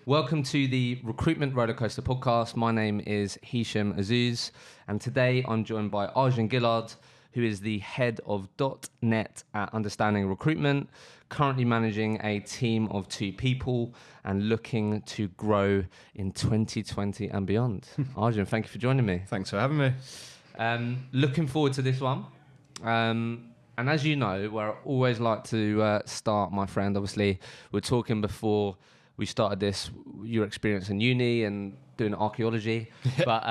Welcome to the Recruitment Rollercoaster podcast. My name is Hisham Azuz, and today I'm joined by Arjun Gillard, who is the head of .NET at Understanding Recruitment, currently managing a team of 2 people and looking to grow in 2020 and beyond. Arjun, thank you for joining me. Thanks for having me. Looking forward to this one. And as you know, where I always like to start, my friend, obviously, we were talking before we started this, your experience in uni and doing archaeology. But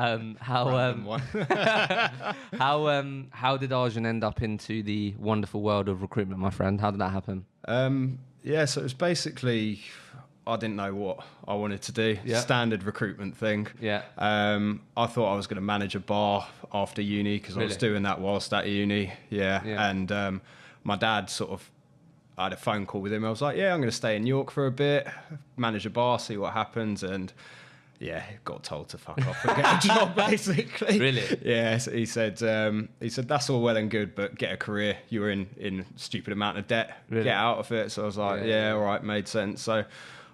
how did Arjun end up into the wonderful world of recruitment, my friend? How did that happen? So it was basically, I didn't know what I wanted to do. Yeah. Standard recruitment thing. Yeah. I thought I was going to manage a bar after uni because I was doing that whilst at uni. Yeah. And my dad I had a phone call with him. I was like, I'm going to stay in York for a bit, manage a bar, see what happens. And got told to fuck off and get a job, basically. Really? Yeah. So he said, that's all well and good, but get a career. You were in a stupid amount of debt. Really? Get out of it. So I was like, all right, made sense. So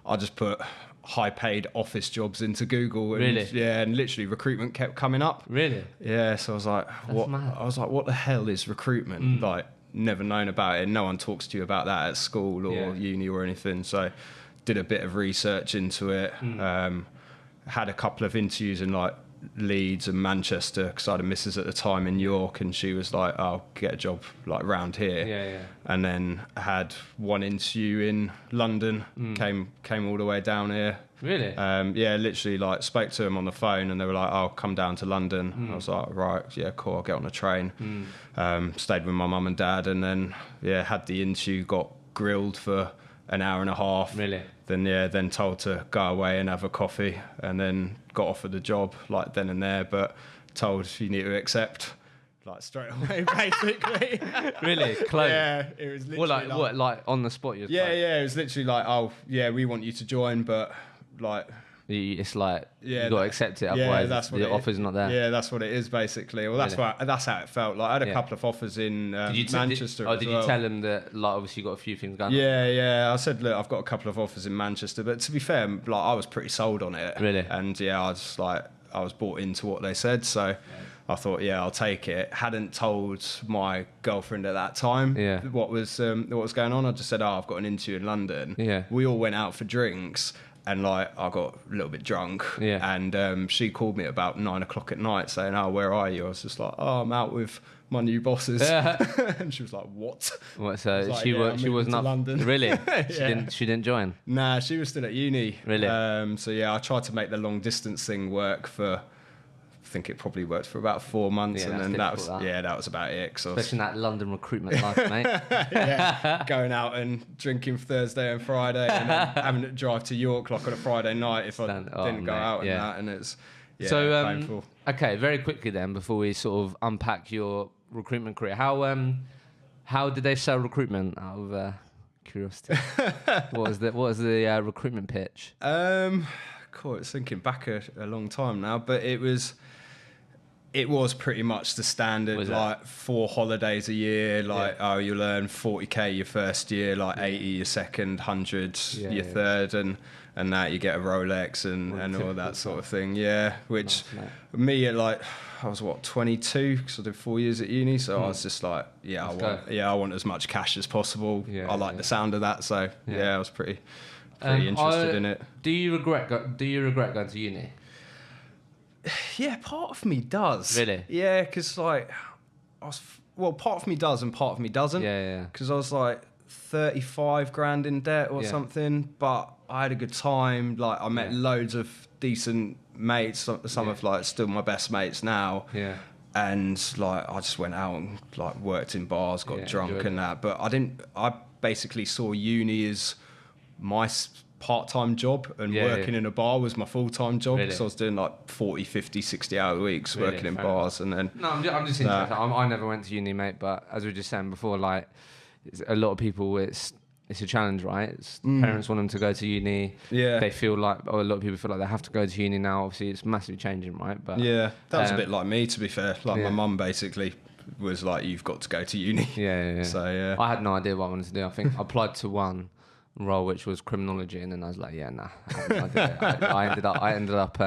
I just put high-paid office jobs into Google. And, Really? and literally recruitment kept coming up. Really? Yeah. So I was like, That's mad. I was like, what the hell is recruitment? Like, never known about it. No one talks to you about that at school or uni or anything. So did a bit of research into it. Had a couple of interviews in like Leeds and Manchester because I had a missus at the time in York, and she was like, I'll get a job like round here. And then had one interview in London. Came all the way down here. Really? Literally like spoke to them on the phone and they were like, I'll come down to London. I was like, right, cool, I'll get on a train. Stayed with my mum and dad, and then had the interview, got grilled for an hour and a half. Really? Then told to go away and have a coffee, and then got offered the job like then and there, but told you need to accept like straight away, basically. Really? Close? Yeah, it was literally like on the spot? You it was literally like, we want you to join, but like it's like you got to accept it, otherwise the offer's not there. Yeah, that's what it is, basically. Well, that's how it felt. Like I had a couple of offers in Manchester. Did you tell them that like obviously you got a few things going on? I said, look, I've got a couple of offers in Manchester, but to be fair, like I was pretty sold on it. Really? And I was bought into what they said, so I thought, I'll take it. Hadn't told my girlfriend at that time what was going on. I just said, I've got an interview in London. Yeah. We all went out for drinks. And like I got a little bit drunk, and she called me about 9 o'clock at night saying, where are you? I was just like, I'm out with my new bosses. And she was like, what? So like, she was not London. Really? She didn't join? Nah, she was still at uni. Really? I tried to make the long distance thing work for, I think it probably worked for about 4 months, and then that was about it. Especially in that London recruitment life, mate. Going out and drinking Thursday and Friday, and then having to drive to York like on a Friday night if I didn't go out and that, and it's painful. Okay, very quickly then, before we sort of unpack your recruitment career, how did they sell recruitment? Out of curiosity, what was the recruitment pitch? Cool, it's thinking back a long time now, but it was pretty much the standard, like 4 holidays a year, like you'll earn 40k your first year, like 80 your second, 100 your third, and that you get a Rolex and all that sort of thing. Which me at like I was 22 because I did 4 years at uni, so I was just like I want as much cash as possible. I like the sound of that, so I was pretty interested in it. Do you regret going to uni? Yeah, part of me does. Really? Yeah, because like part of me does and part of me doesn't. Yeah. Because I was like 35 grand in debt or something, but I had a good time. Like I met loads of decent mates. Some of like still my best mates now. Yeah. And like I just went out and like worked in bars, got drunk and that. But I basically saw uni as my part-time job, and working in a bar was my full-time job. Really? So I was doing like 40, 50, 60-hour weeks working in bars. And then I'm just interested. I never went to uni, mate, but as we were just saying before, like a lot of people, it's a challenge, right? Parents want them to go to uni. They feel like, a lot of people feel like they have to go to uni now. Obviously it's massively changing, right? But that was a bit like me, to be fair. Like my mum basically was like, you've got to go to uni. So I had no idea what I wanted to do. I think I applied to one role, which was criminology, and then I was like, yeah, nah. I ended up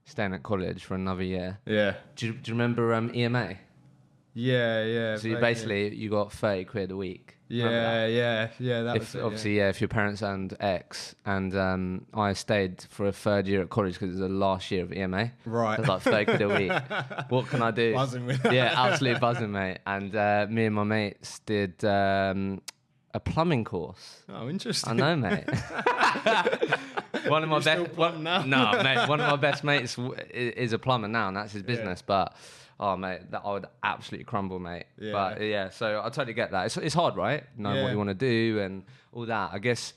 staying at college for another year. Yeah. Do you remember EMA? Yeah. So you got 30 quid a week. Yeah. That was it, obviously, if your parents earned X, and I stayed for a third year at college because it was the last year of EMA. Right. So it was like 30 quid a week. What can I do? Buzzing with that. Yeah, absolutely buzzing, mate. And me and my mates did a plumbing course. Oh, interesting. I know, mate. One of my best. One of my best mates is a plumber now, and that's his business. Yeah. But oh, mate, that I would absolutely crumble, mate. Yeah. But yeah, so I totally get that. It's hard, right? Knowing what you want to do and all that. I guess.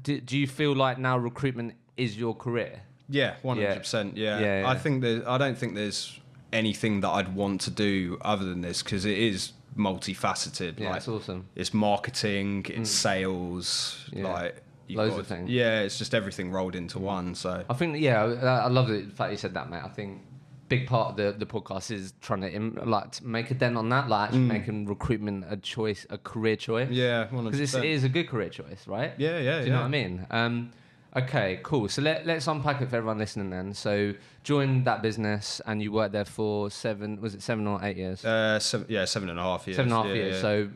Do you feel like now recruitment is your career? Yeah, 100%. Yeah. I don't think there's anything that I'd want to do other than this, because it is multifaceted. Yeah, it's awesome. It's marketing, it's sales, loads of things. Yeah, it's just everything rolled into one. So I think, I love the fact you said that, mate. I think big part of the podcast is trying to make a dent on that, actually making recruitment a career choice. Yeah, 100%. Because it is a good career choice, right? Yeah. Do you know what I mean? Okay, cool. So let's unpack it for everyone listening then. So joined that business and you worked there for 7 or 8 years? 7.5 years. 7.5 years. Yeah. So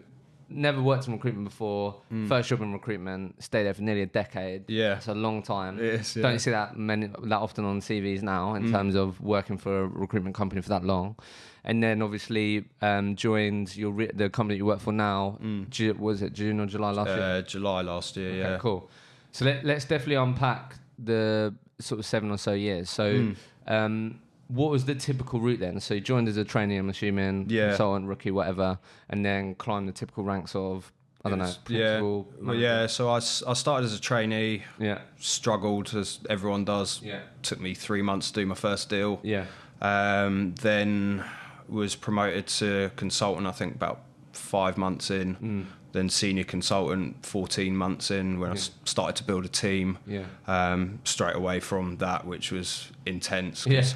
never worked in recruitment before. First job in recruitment, stayed there for nearly a decade. Yeah. It's a long time. It is, yeah. Don't see that often on CVs now in terms of working for a recruitment company for that long. And then obviously joined the company you work for now. Was it June or July last year? July last year, okay, cool. So let's definitely unpack the sort of 7 or so years. So what was the typical route then? So you joined as a trainee, I'm assuming, consultant, rookie, whatever, and then climbed the typical ranks of, principal. Yeah. So I started as a trainee, struggled as everyone does. Yeah. Took me 3 months to do my first deal. Yeah. Then was promoted to consultant, I think about 5 months in. Then senior consultant 14 months in when I started to build a team. Straight away from that, which was intense because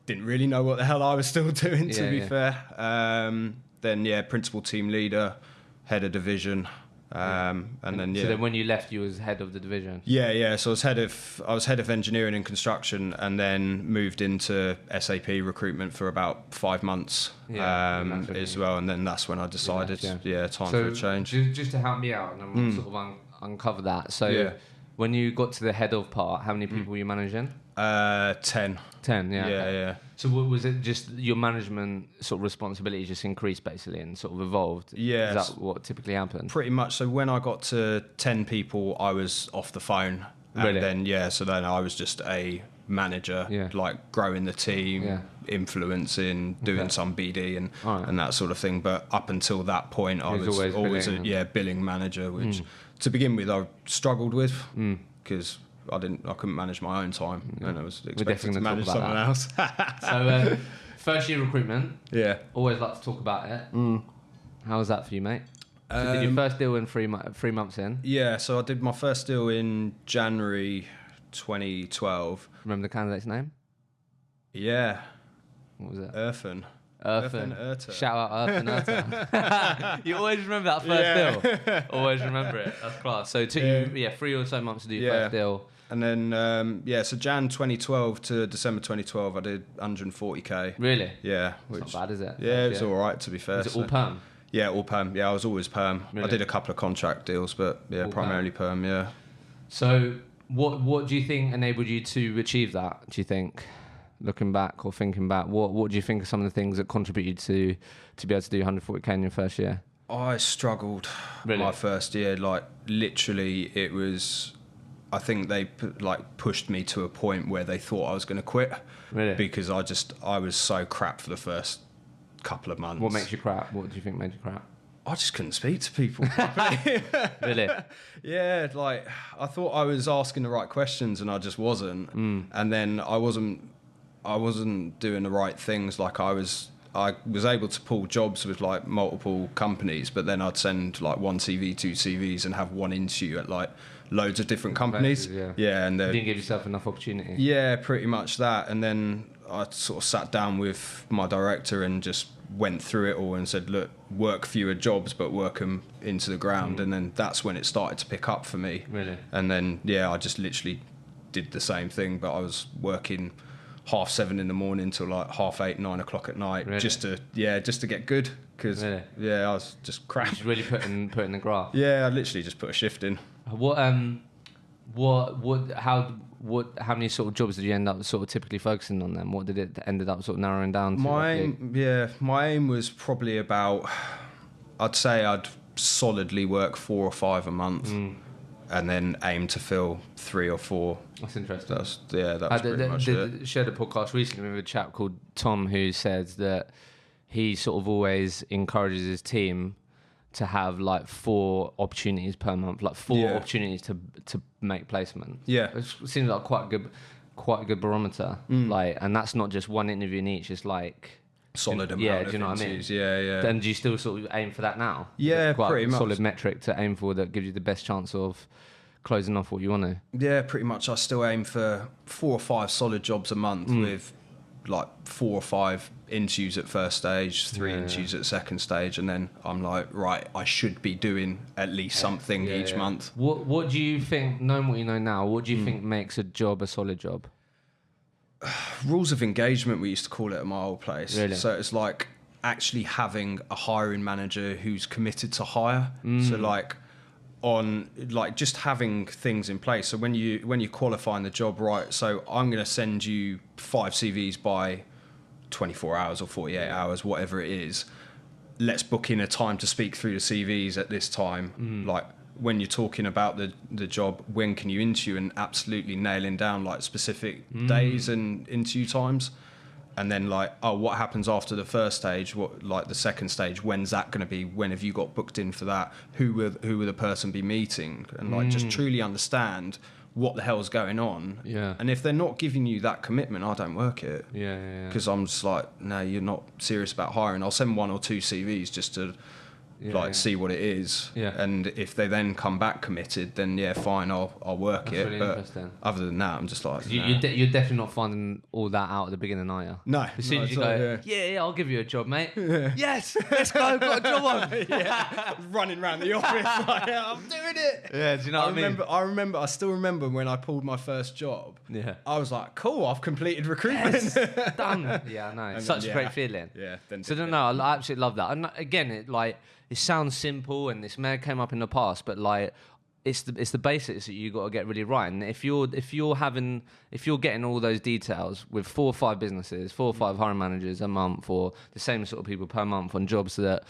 didn't really know what the hell I was still doing, to be fair. Then principal team leader, head of division. And then So then when you left, you was head of the division? Yeah. So I was head of engineering and construction, and then moved into SAP recruitment for about 5 months as well. And then that's when I decided, time for a change. Just to help me out, and I'm sort of uncover that. So when you got to the head of part, how many people were you managing? 10. 10, yeah. Yeah. So was it just your management sort of responsibility just increased basically and sort of evolved? Yeah. Is that what typically happened? Pretty much. So when I got to 10 people, I was off the phone. Really? And then, so then I was just a manager, like growing the team, influencing, doing some BD and that sort of thing. But up until that point, I was always a billing manager, which to begin with I struggled with because I couldn't manage my own time, and I was expected to manage someone else. So, first year recruitment. Yeah. Always like to talk about it. How was that for you, mate? So did your first deal in 3 months in? Yeah. So I did my first deal in January 2012. Remember the candidate's name? Yeah. What was it? Irfan. Irfan. Shout out Irfan Erta. You always remember that first deal. Always remember it. That's class. So it took you 3 or so months to do your first deal. And then, so Jan 2012 to December 2012, I did 140k. Really? Yeah. It's not bad, is it? Yeah, it was all right, to be fair. Was it all perm? Yeah, all perm. Yeah, I was always perm. Really? I did a couple of contract deals, but all primarily perm, yeah. So what do you think enabled you to achieve that, do you think? Looking back or thinking back, what do you think are some of the things that contributed to be able to do 140k in your first year? I struggled my first year. Like, literally, it was... I think they pushed me to a point where they thought I was going to quit. Really? Because I was so crap for the first couple of months. What makes you crap? What do you think made you crap? I just couldn't speak to people. Really? Yeah, I thought I was asking the right questions and I just wasn't. And then I wasn't doing the right things. Like I was able to pull jobs with multiple companies, but then I'd send 1 CV, 2 CVs and have one interview at loads of different companies. And you didn't give yourself enough opportunity. Yeah, pretty much that. And then I sort of sat down with my director and just went through it all and said, look, work fewer jobs, but work them into the ground. And then that's when it started to pick up for me. Really? And then, I just literally did the same thing, but I was working 7:30 in the morning till like 8:30, 9 o'clock at night, really? just to get good. Because I was just crap. Just really put in the graft. Yeah, I literally just put a shift in. How many sort of jobs did you end up sort of typically focusing on then? What did it ended up sort of narrowing down to? My aim was probably about, I'd say I'd solidly work 4 or 5 a month, and then aim to fill 3 or 4. That's interesting. That's pretty much it. Shared a podcast recently with a chap called Tom who says that he sort of always encourages his team to have like 4 opportunities per month, like 4 opportunities to make placement. Yeah, it seems like quite a good barometer. Like, and that's not just one interview in each. It's like solid amount. Yeah, do you know what I mean? Yeah. Then do you still sort of aim for that now? Yeah, quite pretty much. Solid metric to aim for that gives you the best chance of closing off what you want to. Yeah, pretty much. I still aim for 4 or 5 solid jobs a month with like 4 or 5 interviews at first stage, 3 interviews at second stage, and then I'm like, right, I should be doing at least something each month. What do you think, knowing what you know now, what do you think makes a job a solid job? Rules of engagement, we used to call it at my old place. Really? So it's like actually having a hiring manager who's committed to hire. So like just having things in place. So when you're qualifying the job, right, so I'm going to send you 5 CVs by 24 hours or 48 hours, whatever it is. Let's book in a time to speak through the CVs at this time. Like when you're talking about the job, when can you interview, and absolutely nailing down like specific days and interview times. And then like, what happens after the first stage? What, like the second stage? When's that going to be? When have you got booked in for that? Who will the person be meeting? And like just truly understand what the hell's going on. Yeah. And if they're not giving you that commitment, I don't work it. Yeah. Because I'm just like, no, you're not serious about hiring. I'll send 1 or 2 CVs just to see what it is. Yeah. And if they then come back committed, then fine, I'll work it. Really, but other than that, I'm just like, you're definitely not finding all that out at the beginning, are you? No. As soon as you go, I'll give you a job, mate. Yes, let's go, I've got a job on. Running around the office like, I'm doing it. Yeah, do you know what I mean? I still remember when I pulled my first job. Yeah. I was like, cool, I've completed recruitment. Yes, done. Yeah, I know. It's such a great feeling. Yeah. I absolutely love that. And again, it sounds simple, and this may have came up in the past, but like it's the basics that you got to get really right. And if you're getting all those details with 4 or 5 businesses, 4 or 5 hiring managers a month, or the same sort of people per month on jobs that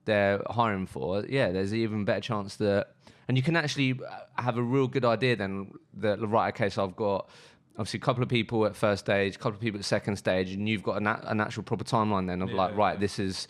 they're hiring for, there's an even better chance that, and you can actually have a real good idea then that, right, okay, so I've got obviously a couple of people at first stage, a couple of people at second stage, and you've got an actual proper timeline then of this is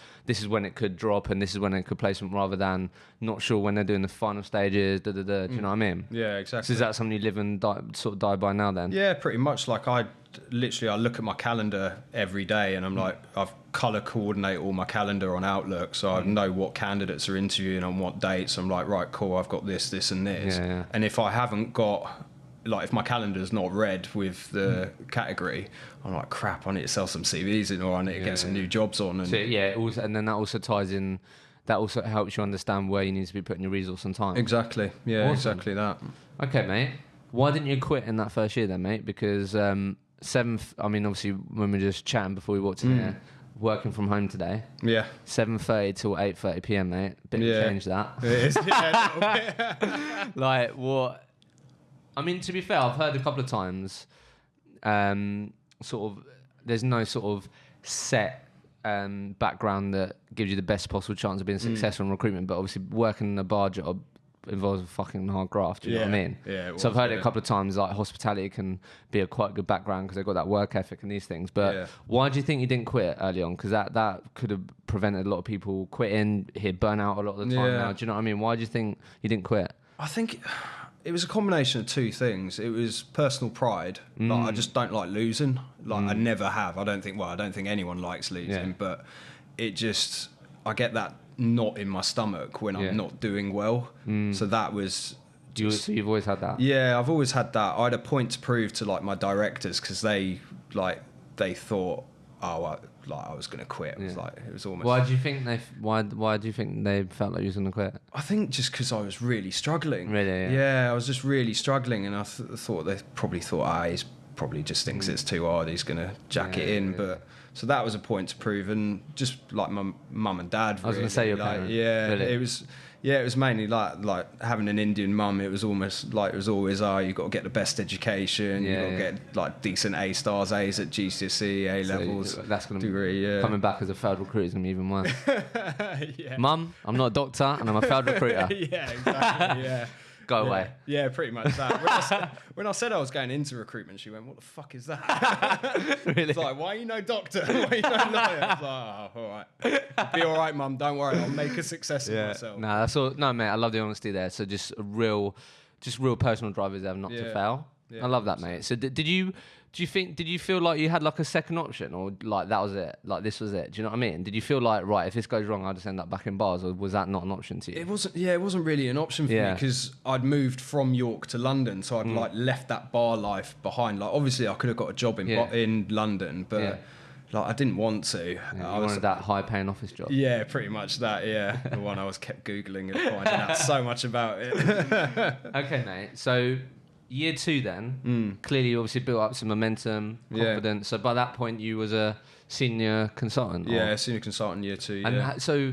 when it could drop, and this is when it could placement, rather than not sure when they're doing the final stages. Do you know what I mean? Yeah, exactly. So is that something you live and die by now then? Yeah, pretty much. Like I look at my calendar every day, and I'm like, I've colour coordinate all my calendar on Outlook, so I know what candidates are interviewing on what dates. I'm like, right, cool, I've got this, and this. Yeah. And if I haven't got, like, if my calendar's not red with the category, I'm like, crap, I need to sell some CVs in, or I need to get some new jobs on. And and then that also ties in, that also helps you understand where you need to be putting your resource and time. Exactly. Yeah, awesome. Exactly that. Okay, mate. Why didn't you quit in that first year then, mate? Because obviously when we were just chatting before we walked in here, working from home today. Yeah. 7:30 till 8:30 PM, mate. Bit of change that. It is. Yeah, a little bit. Like, what? I mean, to be fair, I've heard a couple of times, there's no sort of set background that gives you the best possible chance of being successful in recruitment, but obviously working in a bar job involves a fucking hard graft, do you know what I mean? Yeah, so I've heard it a couple of times, like hospitality can be a quite good background because they've got that work ethic and these things, but why do you think you didn't quit early on? Because that could have prevented a lot of people quitting, he'd burn out a lot of the time now, do you know what I mean? Why do you think you didn't quit? I think it was a combination of 2 things. It was personal pride. Like, I just don't like losing. Like, I never have. I don't think anyone likes losing, but it just, I get that knot in my stomach when I'm not doing well. So that was So you've always had that? Yeah, I've always had that. I had a point to prove to like my directors because they thought, I was going to quit. It was it was almost. Why do you think Why do you think they felt like you was going to quit? I think just because I was really struggling. Really? Yeah, I was just really struggling, and I thought they probably thought, he's probably just thinks it's too hard. He's going to jack it in, but. So that was a point to prove, and just like my mum and dad. Really, I was going to say your parents. Yeah, really? It was mainly like having an Indian mum. It was almost like it was always, you've got to get the best education. You've got to get like decent A stars, A's at GCSE, A levels. So that's going to degree. Coming back as a failed recruiter is going to be even worse. Mum, I'm not a doctor, and I'm a failed recruiter. Yeah, exactly. Yeah. Go away. Yeah, pretty much that. When I said I was going into recruitment, she went, "What the fuck is that?" Really? It's like, "Why are you no doctor? Why are you no lawyer?" I was like, "Oh, all right. Be all right, Mum. Don't worry. I'll make a success of myself." No, that's all. No, mate. I love the honesty there. So just real personal drivers there not to fail. Yeah, I love that, mate. So did you feel like you had like a second option, or like that was it, like this was it? Do you know what I mean? Did you feel like, right, if this goes wrong, I'll just end up back in bars, or was that not an option to you? It wasn't really an option for me because I'd moved from York to London, so I'd like left that bar life behind. Like obviously I could have got a job in London, but like I didn't want to. Yeah, I wanted that high-paying office job. Yeah, pretty much that. Yeah, the one I was kept googling and finding out so much about it. Okay, mate. So. Year 2 then, clearly you obviously built up some momentum, confidence. So by that point you was a senior consultant? Yeah, senior consultant year 2, yeah. And so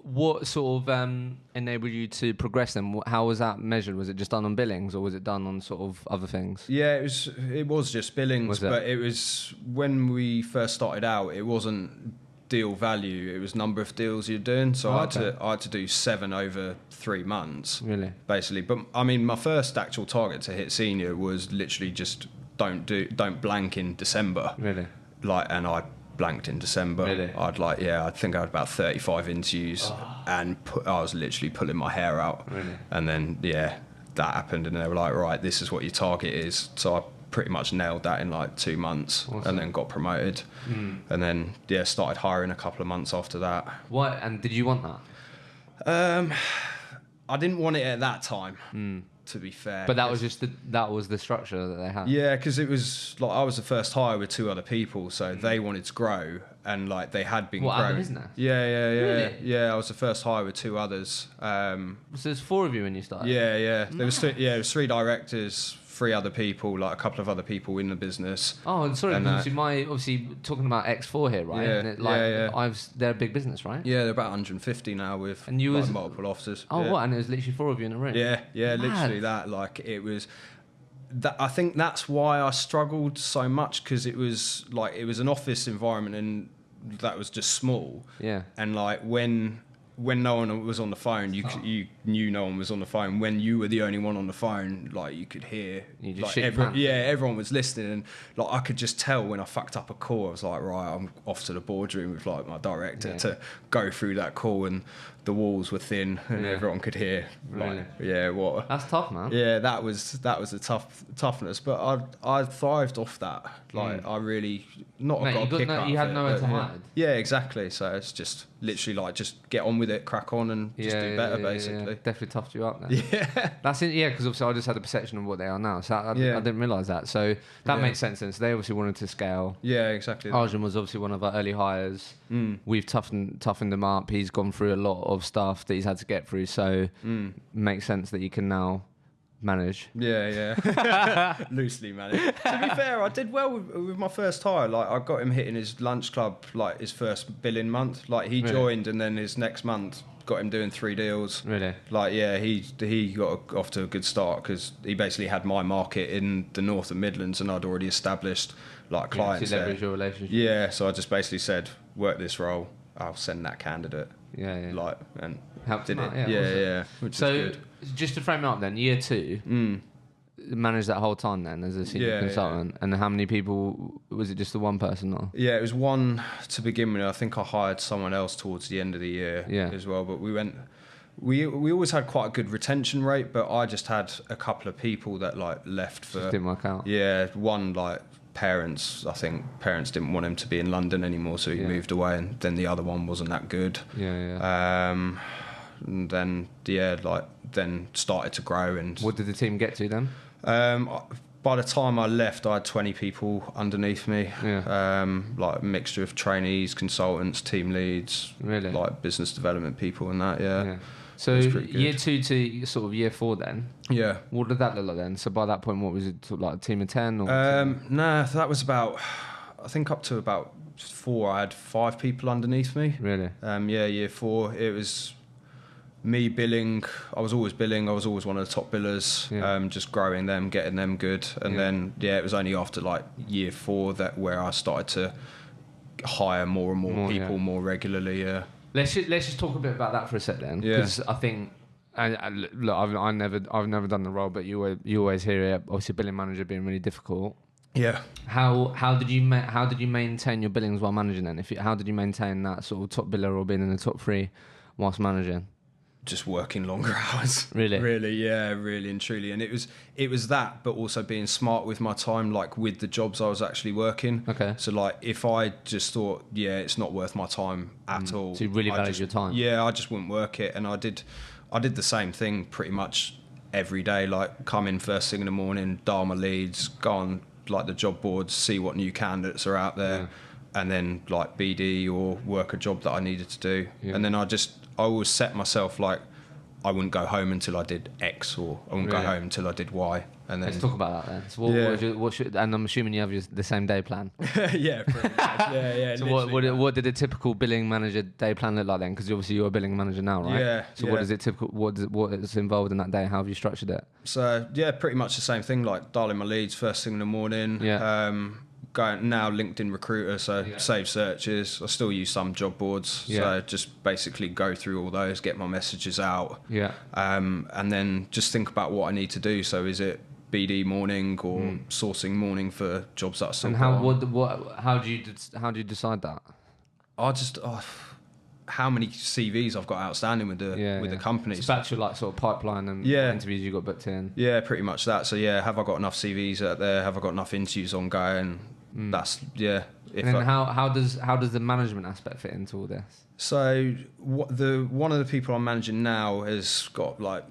what sort of enabled you to progress then? How was that measured? Was it just done on billings, or was it done on sort of other things? Yeah, it was just billings, but it was, when we first started out, it wasn't deal value, it was number of deals you're doing. So I had to do 7 over 3 months, really, basically. But I mean, my first actual target to hit senior was literally just don't blank in December, really. Like, and I blanked in December. Really? I think I had about 35 interviews, and I was literally pulling my hair out. Really? And then that happened, and they were like, right, this is what your target is. So I pretty much nailed that in like 2 months. Awesome. And then got promoted, and then started hiring a couple of months after that. What? And did you want that? I didn't want it at that time, to be fair. But that was the structure that they had. Yeah, because it was like I was the first hire with 2 other people, so they wanted to grow, and like they had been growing. Out of business? Yeah. Really? Yeah, I was the first hire with 2 others. So there's 4 of you when you started? Yeah. There was 3 directors, 3 other people, like a couple of other people in the business. Oh, sorry, obviously talking about X4 here, right? Yeah, and they're a big business, right? Yeah, they're about 150 now with multiple offices. Oh, what? And it was literally 4 of you in a room? Yeah, literally that. Like it was. I think that's why I struggled so much, because it was an office environment, and that was just small. Yeah. And like when no one was on the phone, you knew no one was on the phone. When you were the only one on the phone, like you could hear, everyone was listening, and like I could just tell when I fucked up a call. I was like, right, I'm off to the boardroom with like my director to go through that call, and the walls were thin, and everyone could hear. Really? Like, what? That's tough, man. Yeah, that was a toughness, but I thrived off that. Like I really you had nowhere to hide. Yeah, exactly. So it's just literally like just get on with it, crack on, and just do better, basically. Yeah. Definitely toughed you up there. Yeah, that's it. Yeah, because obviously I just had a perception of what they are now, so I didn't realise that. So that makes sense. Then. So they obviously wanted to scale. Yeah, exactly. Arjun was obviously one of our early hires. We've toughened him up. He's gone through a lot of stuff that he's had to get through. So makes sense that you can now manage. Yeah. Loosely manage. To be fair, I did well with my first hire. Like I got him hitting his lunch club, like his first billing month. Like he joined, and then his next month got him doing 3 deals. Really? Like he got off to a good start, because he basically had my market in the North and Midlands, and I'd already established like clients there. Leverage your relationship. Yeah, so I just basically said, work this role, I'll send that candidate. Yeah. Like, and helped did him out. it. Yeah. Which so is good. Just to frame it up then, year 2, managed that whole time then as a senior consultant, and how many people, was it just the one person? Or? Yeah, it was one to begin with. I think I hired someone else towards the end of the year as well, but we always had quite a good retention rate, but I just had a couple of people that like left for... Just didn't work out. Yeah, one like parents didn't want him to be in London anymore, so he moved away, and then the other one wasn't that good. and then then started to grow. And what did the team get to then? By the time I left, I had 20 people underneath me. Yeah. Like a mixture of trainees, consultants, team leads, really, like business development people and that. Yeah. So year 2 to sort of year 4 then? Yeah. What did that look like then? So by that point, what was it, sort of like a team of 10? Or nah, that was about, I think up to about 4, I had 5 people underneath me. Really? Year 4, it was me billing. I was always billing. I was always one of the top billers. Yeah. Just growing them, getting them good. And then, it was only after like year 4 where I started to hire more and more people more regularly. Yeah. Let's just talk a bit about that for a sec then, because I think, look, I've never done the role, but you always hear it. Obviously, billing manager being really difficult. Yeah. How did you maintain your billings while managing then? How did you maintain that sort of top biller or being in the top 3 whilst managing? Just working longer hours. Really? Really, yeah, really and truly. And it was that, but also being smart with my time, like with the jobs I was actually working. Okay. So like if I just thought, it's not worth my time at all. So you really valued your time? Yeah, I just wouldn't work it. And I did the same thing pretty much every day, like come in first thing in the morning, dial my leads, go on like the job boards, see what new candidates are out there, and then like BD or work a job that I needed to do. Yeah. And then I always set myself like I wouldn't go home until I did X, or I wouldn't go home until I did Y. And then let's talk about that then. So and I'm assuming you have the same day plan. Yeah, pretty much. Yeah. So what did a typical billing manager day plan look like then? Because obviously you're a billing manager now, right? Yeah. So what is involved in that day? How have you structured it? So pretty much the same thing. Like dialing my leads first thing in the morning. Yeah. Going now LinkedIn Recruiter, so save searches. I still use some job boards, so just basically go through all those, get my messages out, and then just think about what I need to do. So is it BD morning or sourcing morning for jobs that are still how do you decide that? I just how many CVs I've got outstanding with the company. It's back to like sort of pipeline and interviews you got booked in. Yeah, pretty much that. So have I got enough CVs out there? Have I got enough interviews ongoing? That's And then how does the management aspect fit into all this? So one of the people I'm managing now has got like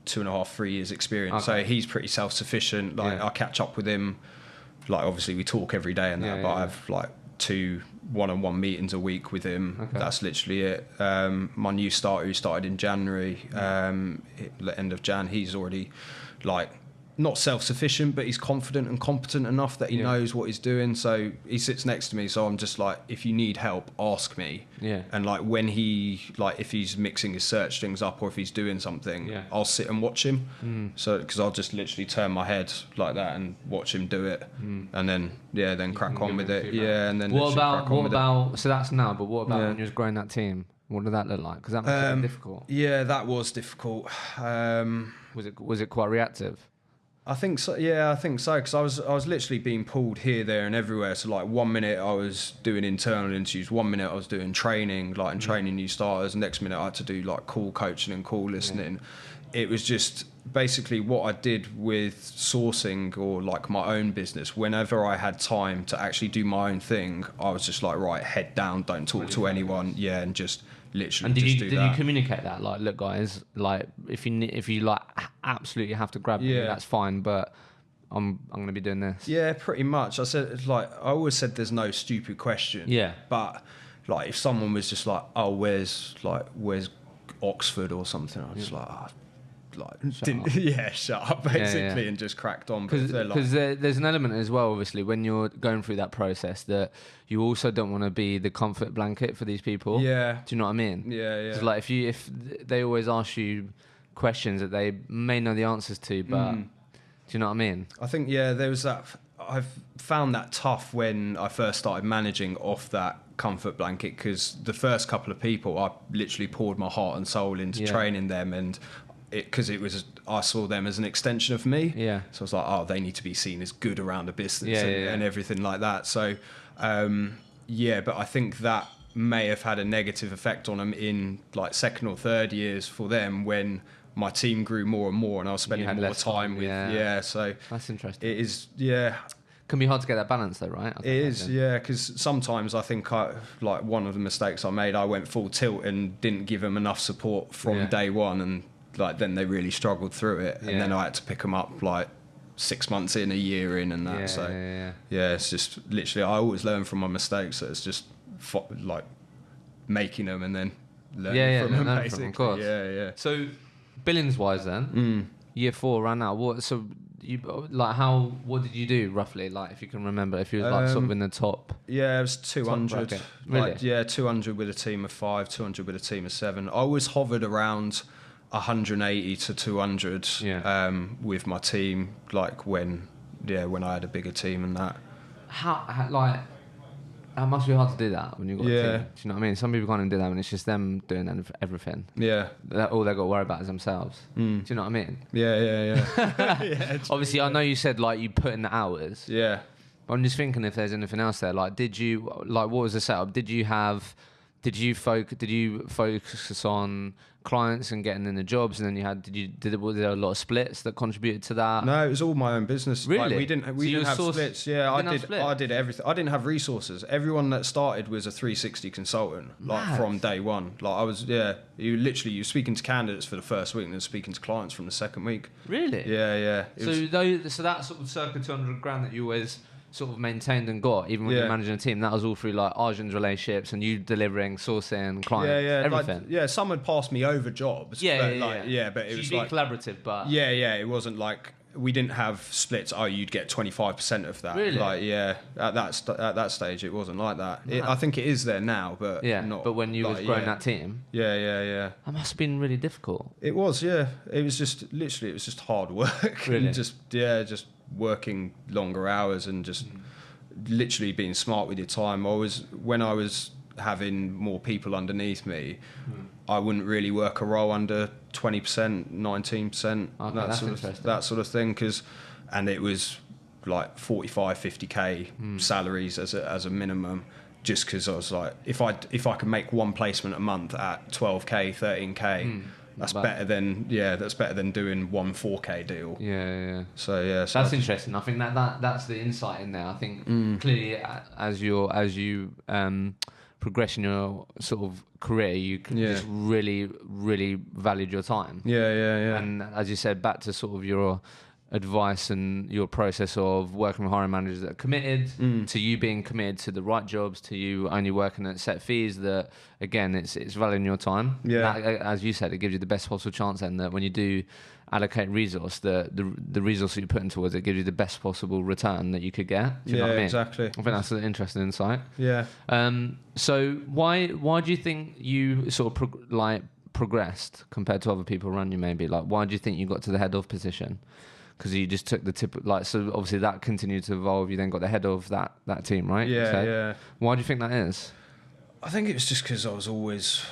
2.5, 3 years experience. Okay. So he's pretty self-sufficient. Like I catch up with him. Like obviously we talk every day and that, but I have like 2 one-on-one meetings a week with him. Okay. That's literally it. My new starter who started in January, the end of Jan, he's already like not self-sufficient, but he's confident and competent enough that he knows what he's doing. So he sits next to me. So I'm just like, if you need help, ask me. Yeah. And like when if he's mixing his search things up or if he's doing something, I'll sit and watch him. So because I'll just literally turn my head like that and watch him do it, and then crack on with it. Yeah. And then what about? So that's now. But what about when you was growing that team? What did that look like? Because that must have been difficult. Yeah, that was difficult. Was it quite reactive? I think so. Yeah, I think so. Because I was literally being pulled here, there, and everywhere. So like 1 minute I was doing internal interviews, 1 minute I was doing training, like and training new starters. Next minute I had to do like call coaching and call listening. It was just basically what I did with sourcing or like my own business. Whenever I had time to actually do my own thing, I was just like, right, head down, don't talk to anyone. Yeah, and just literally. And did you communicate that? Like, look, guys, like if you like absolutely have to grab me, that's fine, but I'm going to be doing this. Yeah, pretty much. I always said there's no stupid question. Yeah. But like if someone was just like, oh, where's Oxford or something, I was just like, shut up basically, and just cracked on. Because there's an element as well, obviously, when you're going through that process, that you also don't want to be the comfort blanket for these people. Yeah. Do you know what I mean? Yeah. Because like if they always ask you questions that they may know the answers to, but do you know what I mean? I think there was that. I've found that tough when I first started managing off that comfort blanket, because the first couple of people I literally poured my heart and soul into training them, and because I saw them as an extension of me. Yeah. So I was like, oh, they need to be seen as good around the business and everything like that. So, but I think that may have had a negative effect on them in like second or third years for them when my team grew more and more and I was spending more time with. So that's interesting. It is, Can be hard to get that balance though, right? It is, yeah, because sometimes I think like one of the mistakes I made, I went full tilt and didn't give them enough support from day one, and like then they really struggled through it, and then I had to pick them up like 6 months in, a year in, and that. It's just literally I always learn from my mistakes. So it's just like making them and then learning from them, basically. Of course. Yeah. So billings wise, then year 4 ran out. What did you do roughly? Like, if you can remember, if you was like sort of in the top. Yeah, it was 200. Really? 200 with a team of 5, 200 with a team of 7. I always hovered around 180 to 200 with my team. Like when I had a bigger team and that. That must be hard to do that when you've got a team. Do you know what I mean? Some people can't even do that when it's just them doing everything. Yeah. All they've got to worry about is themselves. Do you know what I mean? Yeah. Obviously, I know you said like you put in the hours. Yeah. But I'm just thinking if there's anything else there. Like, what was the setup? Did you focus on clients and getting in the jobs, and then were there a lot of splits that contributed to that? No, it was all my own business. Really? Like, we didn't have splits. Yeah, I did everything. I didn't have resources. Everyone that started was a 360 consultant, like from day one. Like I was, you're speaking to candidates for the first week and then speaking to clients from the second week. Really? Yeah. So that sort of circa 200 grand that you always sort of maintained and got, even when you're managing a team, that was all through like Arjun's relationships and you delivering, sourcing, clients, everything. Like, some had passed me over jobs. But it was like collaborative, but it wasn't like we didn't have splits. Oh, you'd get 25% of that. Really? Like at that stage, it wasn't like that. I think it is there now, but not. But when you was growing that team, that must have been really difficult. It was, It was just literally, it was just hard work. Really? And just working longer hours and just literally being smart with your time. When I was having more people underneath me, I wouldn't really work a role under 20%, 19%, that sort of thing. And it was like 45, 50k salaries as a minimum, just because I was like, if I could make one placement a month at 12k, 13k. That's better than doing one 4k deal. So that's interesting. I think that's the insight in there. I think clearly as you progress in your sort of career, you can just really, really valued your time. And as you said, back to sort of your advice and your process of working with hiring managers that are committed to you being committed to the right jobs, to you only working at set fees, that again it's valuing your time. That, as you said, it gives you the best possible chance, and that when you do allocate resource, the resource that you're putting towards it gives you the best possible return that you could get. Do you know what I mean? Exactly. I think that's an interesting insight. So why do you think you sort of progressed compared to other people around you? Maybe like, why do you think you got to the head of position? Because you just took the tip, so obviously that continued to evolve. You then got the head of that team, right? Why do you think that is? I think it was just because I was always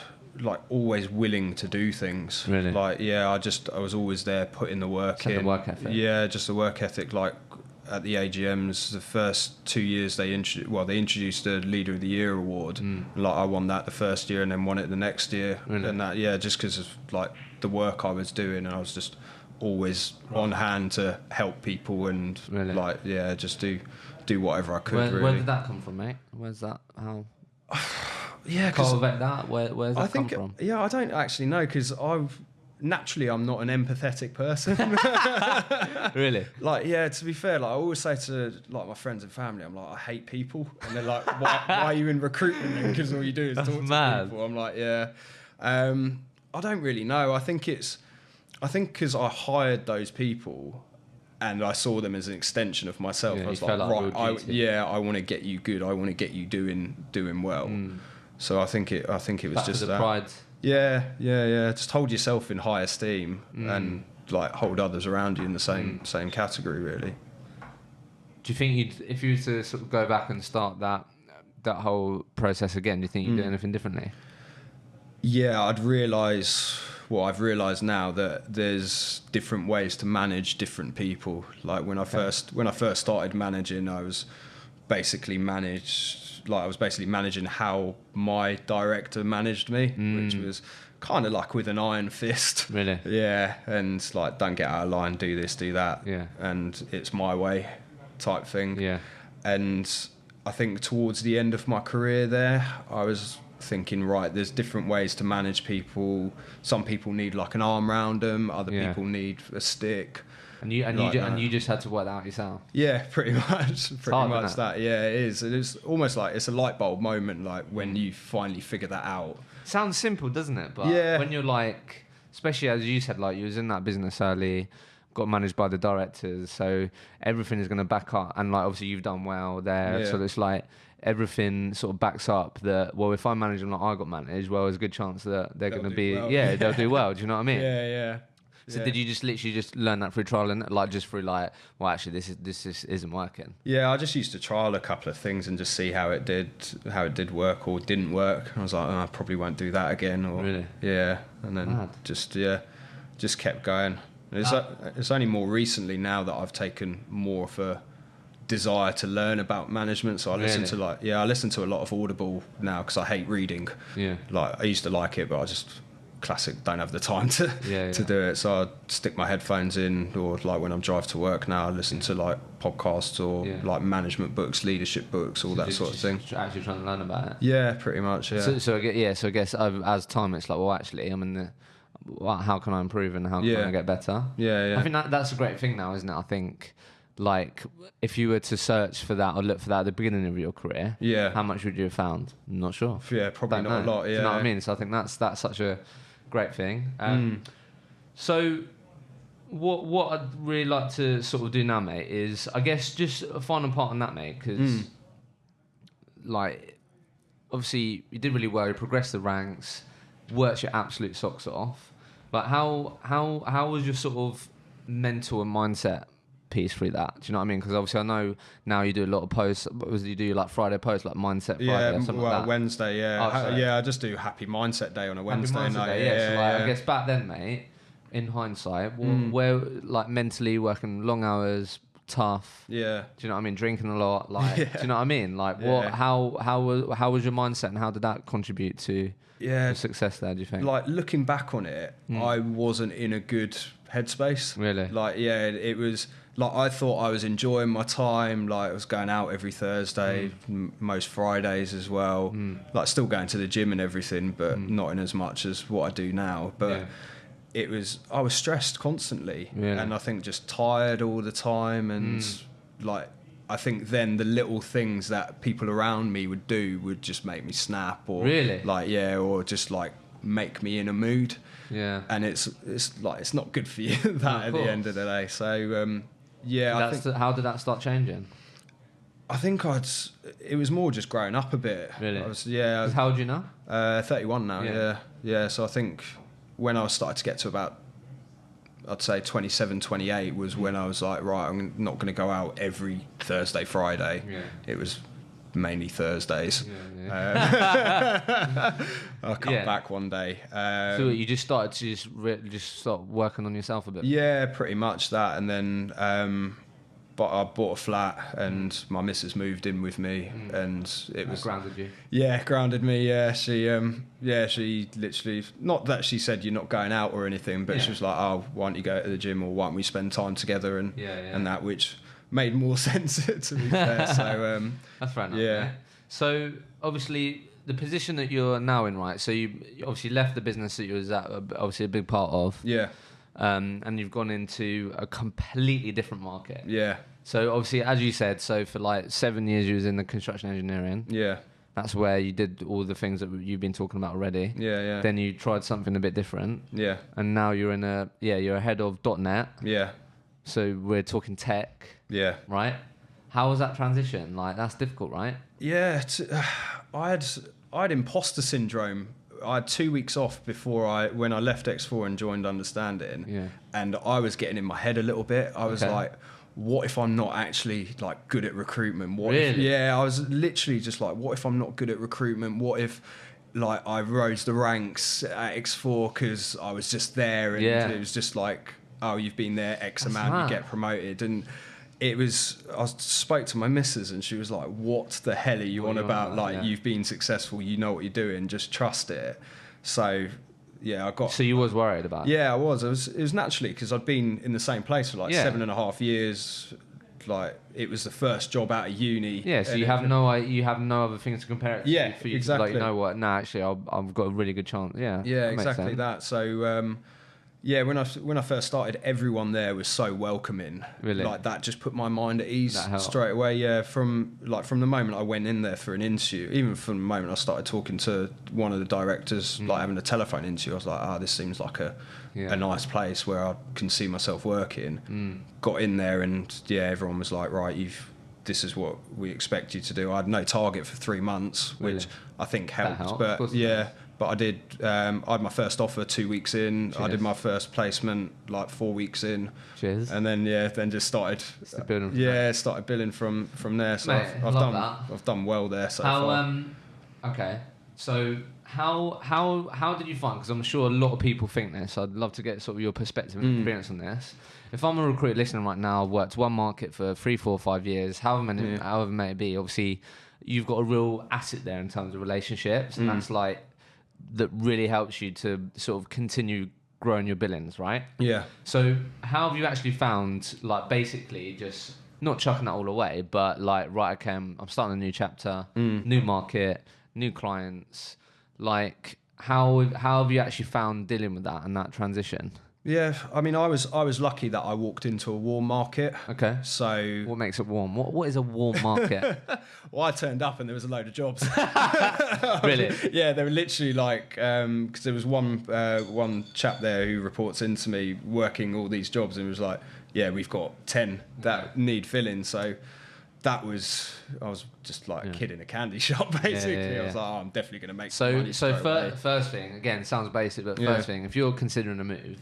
willing to do things. Really? I was always there putting the work in. The work ethic. Yeah, just the work ethic. Like at the AGMs, the first 2 years they introduced a Leader of the Year award. Like I won that the first year and then won it the next year. Really? And that, just because of like the work I was doing, and I was just always on hand to help people and just do whatever I could. Where did that come from, mate? Where's that? How? Cultivate that. Where's that come from? I don't actually know, because I'm not an empathetic person. Really? To be fair, I always say to my friends and family, I'm like, I hate people, and they're like, why are you in recruitment? Because all you do is talk to people. I'm like, I don't really know. I think because I hired those people and I saw them as an extension of myself. I was like, I want to get you good. I want to get you doing well. So I think it was back just to the that. pride. Yeah. Just hold yourself in high esteem and hold others around you in the same category, really. Do you think if you were to sort of go back and start that whole process again, do you think you'd do anything differently? Yeah, I've realised now that there's different ways to manage different people. Like when I first started managing, I was basically managing how my director managed me, which was kind of like with an iron fist. Really? Yeah, and don't get out of line, do this, do that. Yeah. And it's my way type thing. Yeah. And I think towards the end of my career there, I was thinking, right, there's different ways to manage people. Some people need like an arm around them, other people need a stick. And you just had to work that out yourself. Yeah, pretty much. Hard, isn't it? That. Yeah, it is. It is almost like it's a light bulb moment, like when you finally figure that out. Sounds simple, doesn't it? But when you're like, especially as you said, like you was in that business early, got managed by the directors, so everything is going to back up. And like obviously you've done well there, so it's like everything sort of backs up that, well, if I manage them like I got managed, well, there's a good chance that they're going to be well. They'll do well. Do you know what I mean? Yeah. So did you just literally just learn that through trial and like just through like, well, actually this isn't working? Yeah, I just used to trial a couple of things and just see how it did work or didn't work. I was like, I probably won't do that again. Or, really? Yeah, and then just kept going. It's only more recently now that I've taken more of a desire to learn about management. So I listen to a lot of Audible now because I hate reading. Yeah. Like I used to like it, but I just don't have the time to do it. So I stick my headphones in, or like when I'm driving to work now, I listen to like podcasts or like management books, leadership books, all that sort of thing. Actually trying to learn about it. Yeah, pretty much. Yeah. So I guess as time, it's like, well, actually, I'm in the. How can I improve and how can I get better? Yeah. I think that's a great thing now, isn't it? I think, like, if you were to search for that or look for that at the beginning of your career, how much would you have found? I'm not sure. Yeah, probably not a lot. Yeah, do you know what I mean? So I think that's such a great thing. So what I'd really like to sort of do now, mate, is I guess just a final part on that, mate, because like obviously you did really well, you progressed the ranks, worked your absolute socks off. But how was your sort of mental and mindset piece through that? Do you know what I mean? Because obviously I know now you do a lot of posts. You do like Friday posts, like Mindset Friday or something like that? Wednesday, I just do Happy Mindset Day on a Wednesday night. So I guess back then, mate, in hindsight, where like mentally working long hours, tough. Yeah. Do you know what I mean? Drinking a lot. Like, do you know what I mean? Like, how was your mindset and how did that contribute to your success there? Do you think? Like looking back on it, I wasn't in a good headspace. Really? Like, it was. Like I thought I was enjoying my time. Like I was going out every Thursday, most Fridays as well. Like still going to the gym and everything, but not in as much as what I do now. But I was stressed constantly, and I think just tired all the time. And like I think then the little things that people around me would do would just make me snap, or or just like make me in a mood. Yeah, and it's like it's not good for you at the end of the day. So. How did that start changing? I think it was more just growing up a bit. Really? How old are you now? 31 now, yeah. So I think when I started to get to about, I'd say 27, 28 was when I was like, right, I'm not going to go out every Thursday, Friday. Yeah. It was mainly Thursdays. I'll come back one day. So you just started to just start working on yourself a bit? Yeah, pretty much that. And then but I bought a flat and my missus moved in with me and it was... Grounded you? Yeah, grounded me, yeah. She literally... Not that she said you're not going out or anything, but she was like, oh, why don't you go to the gym or why don't we spend time together and that, which... made more sense to be fair. So that's fair enough. Yeah. Right? So obviously the position that you're now in, right? So you obviously left the business that you was at, obviously a big part of. Yeah. And you've gone into a completely different market. Yeah. So obviously, as you said, so for like 7 years you was in the construction engineering. Yeah. That's where you did all the things that you've been talking about already. Yeah. Then you tried something a bit different. Yeah. And now you're you're a head of .NET. Yeah. So we're talking tech. Yeah. Right? How was that transition? Like, that's difficult, right? Yeah. I had imposter syndrome. I had 2 weeks off when I left X4 and joined Understanding. Yeah. And I was getting in my head a little bit. I was like, what if I'm not actually like good at recruitment? I was literally just like, what if I'm not good at recruitment? What if like I rose the ranks at X4 because I was just there and it was just like, oh, you've been there X amount, you get promoted. And I spoke to my missus and she was like, what the hell are you on about? Like, you've been successful, you know what you're doing, just trust it. So, So you was worried about it? Yeah, I was. It was naturally because I'd been in the same place for like 7.5 years, like it was the first job out of uni. Yeah, so you have no other things to compare it to. Yeah, for you exactly. To, like, you know what? Nah, actually, I've got a really good chance. Yeah, Yeah, that exactly that. So, yeah, when I first started, everyone there was so welcoming. Really? Like that just put my mind at ease straight away. Yeah, from the moment I went in there for an interview, even from the moment I started talking to one of the directors, like having a telephone interview, I was like, this seems like a nice place where I can see myself working. Got in there and everyone was like, right, this is what we expect you to do. I had no target for 3 months, which I think helped. But yeah. But I did. I had my first offer 2 weeks in. Cheers. I did my first placement like 4 weeks in. Cheers. And then then just started. Started billing from there. So Mate, I've done well there so far. Okay. So how did you find? Because I'm sure a lot of people think this. I'd love to get sort of your perspective and experience on this. If I'm a recruiter listening right now, I've worked one market for 3, 4, 5 years, however may it be. Obviously, you've got a real asset there in terms of relationships, and that's like. That really helps you to sort of continue growing your billings, right? Yeah. So how have you actually found, like, basically just not chucking that all away, but like, right, okay, I'm starting a new chapter, new market, new clients. Like, how have you actually found dealing with that and that transition? Yeah, I mean, I was lucky that I walked into a warm market. Okay. So what makes it warm? What is a warm market? Well, I turned up and there was a load of jobs. Really? Yeah, they were literally like, because there was one chap there who reports into me working all these jobs and was like, yeah, we've got 10 that need filling. So I was just like a kid in a candy shop, basically. Yeah. I was like, I'm definitely going to make some money. So first thing, again, sounds basic, but first thing, if you're considering a move,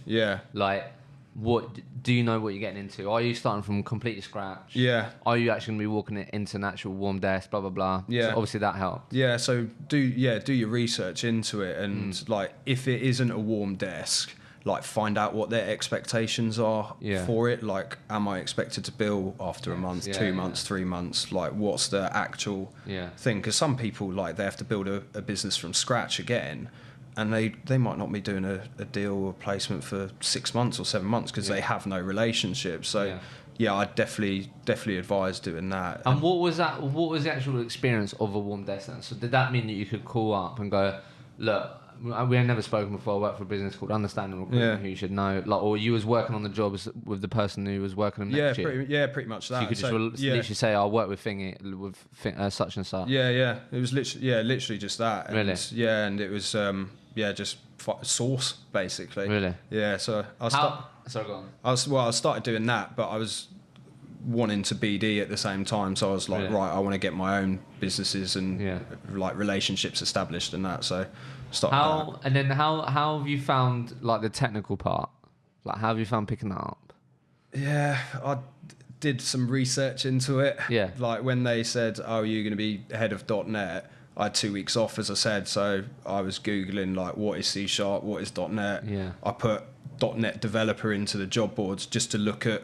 like, what do you know what you're getting into? Are you starting from completely scratch? Yeah. Are you actually going to be walking it into an actual warm desk, blah, blah, blah? Yeah. So obviously that helps. Yeah, so do your research into it, and like, if it isn't a warm desk, like, find out what their expectations are for it. Like, am I expected to bill after a month, 2 months, 3 months? Like, what's the actual thing? Because some people, like, they have to build a business from scratch again, and they might not be doing a deal or placement for 6 months or 7 months because they have no relationship. So I definitely advise doing that. And what was that? What was the actual experience of a warm desk then? So did that mean that you could call up and go, look, we had never spoken before. I work for a business called Understanding Recruitment, who you should know. Like, or you was working on the jobs with the person who was working them next to you. Pretty much that. So you could just literally say, "I'll work with such and such." Yeah. It was literally just that. And, really? Yeah, and it was just source basically. Really? Yeah. So Sorry, go on. I started doing that, but I was wanting to BD at the same time, so I was like, right, I want to get my own businesses and like relationships established and that. So started that. And then how have you found, like, the technical part? Like, how have you found picking that up? Yeah, I did some research into it. Yeah. Like, when they said, "Oh, you're going to be head of .NET," I had 2 weeks off, as I said, so I was Googling, like, what is C#, what is .NET. Yeah. I put .NET developer into the job boards just to look at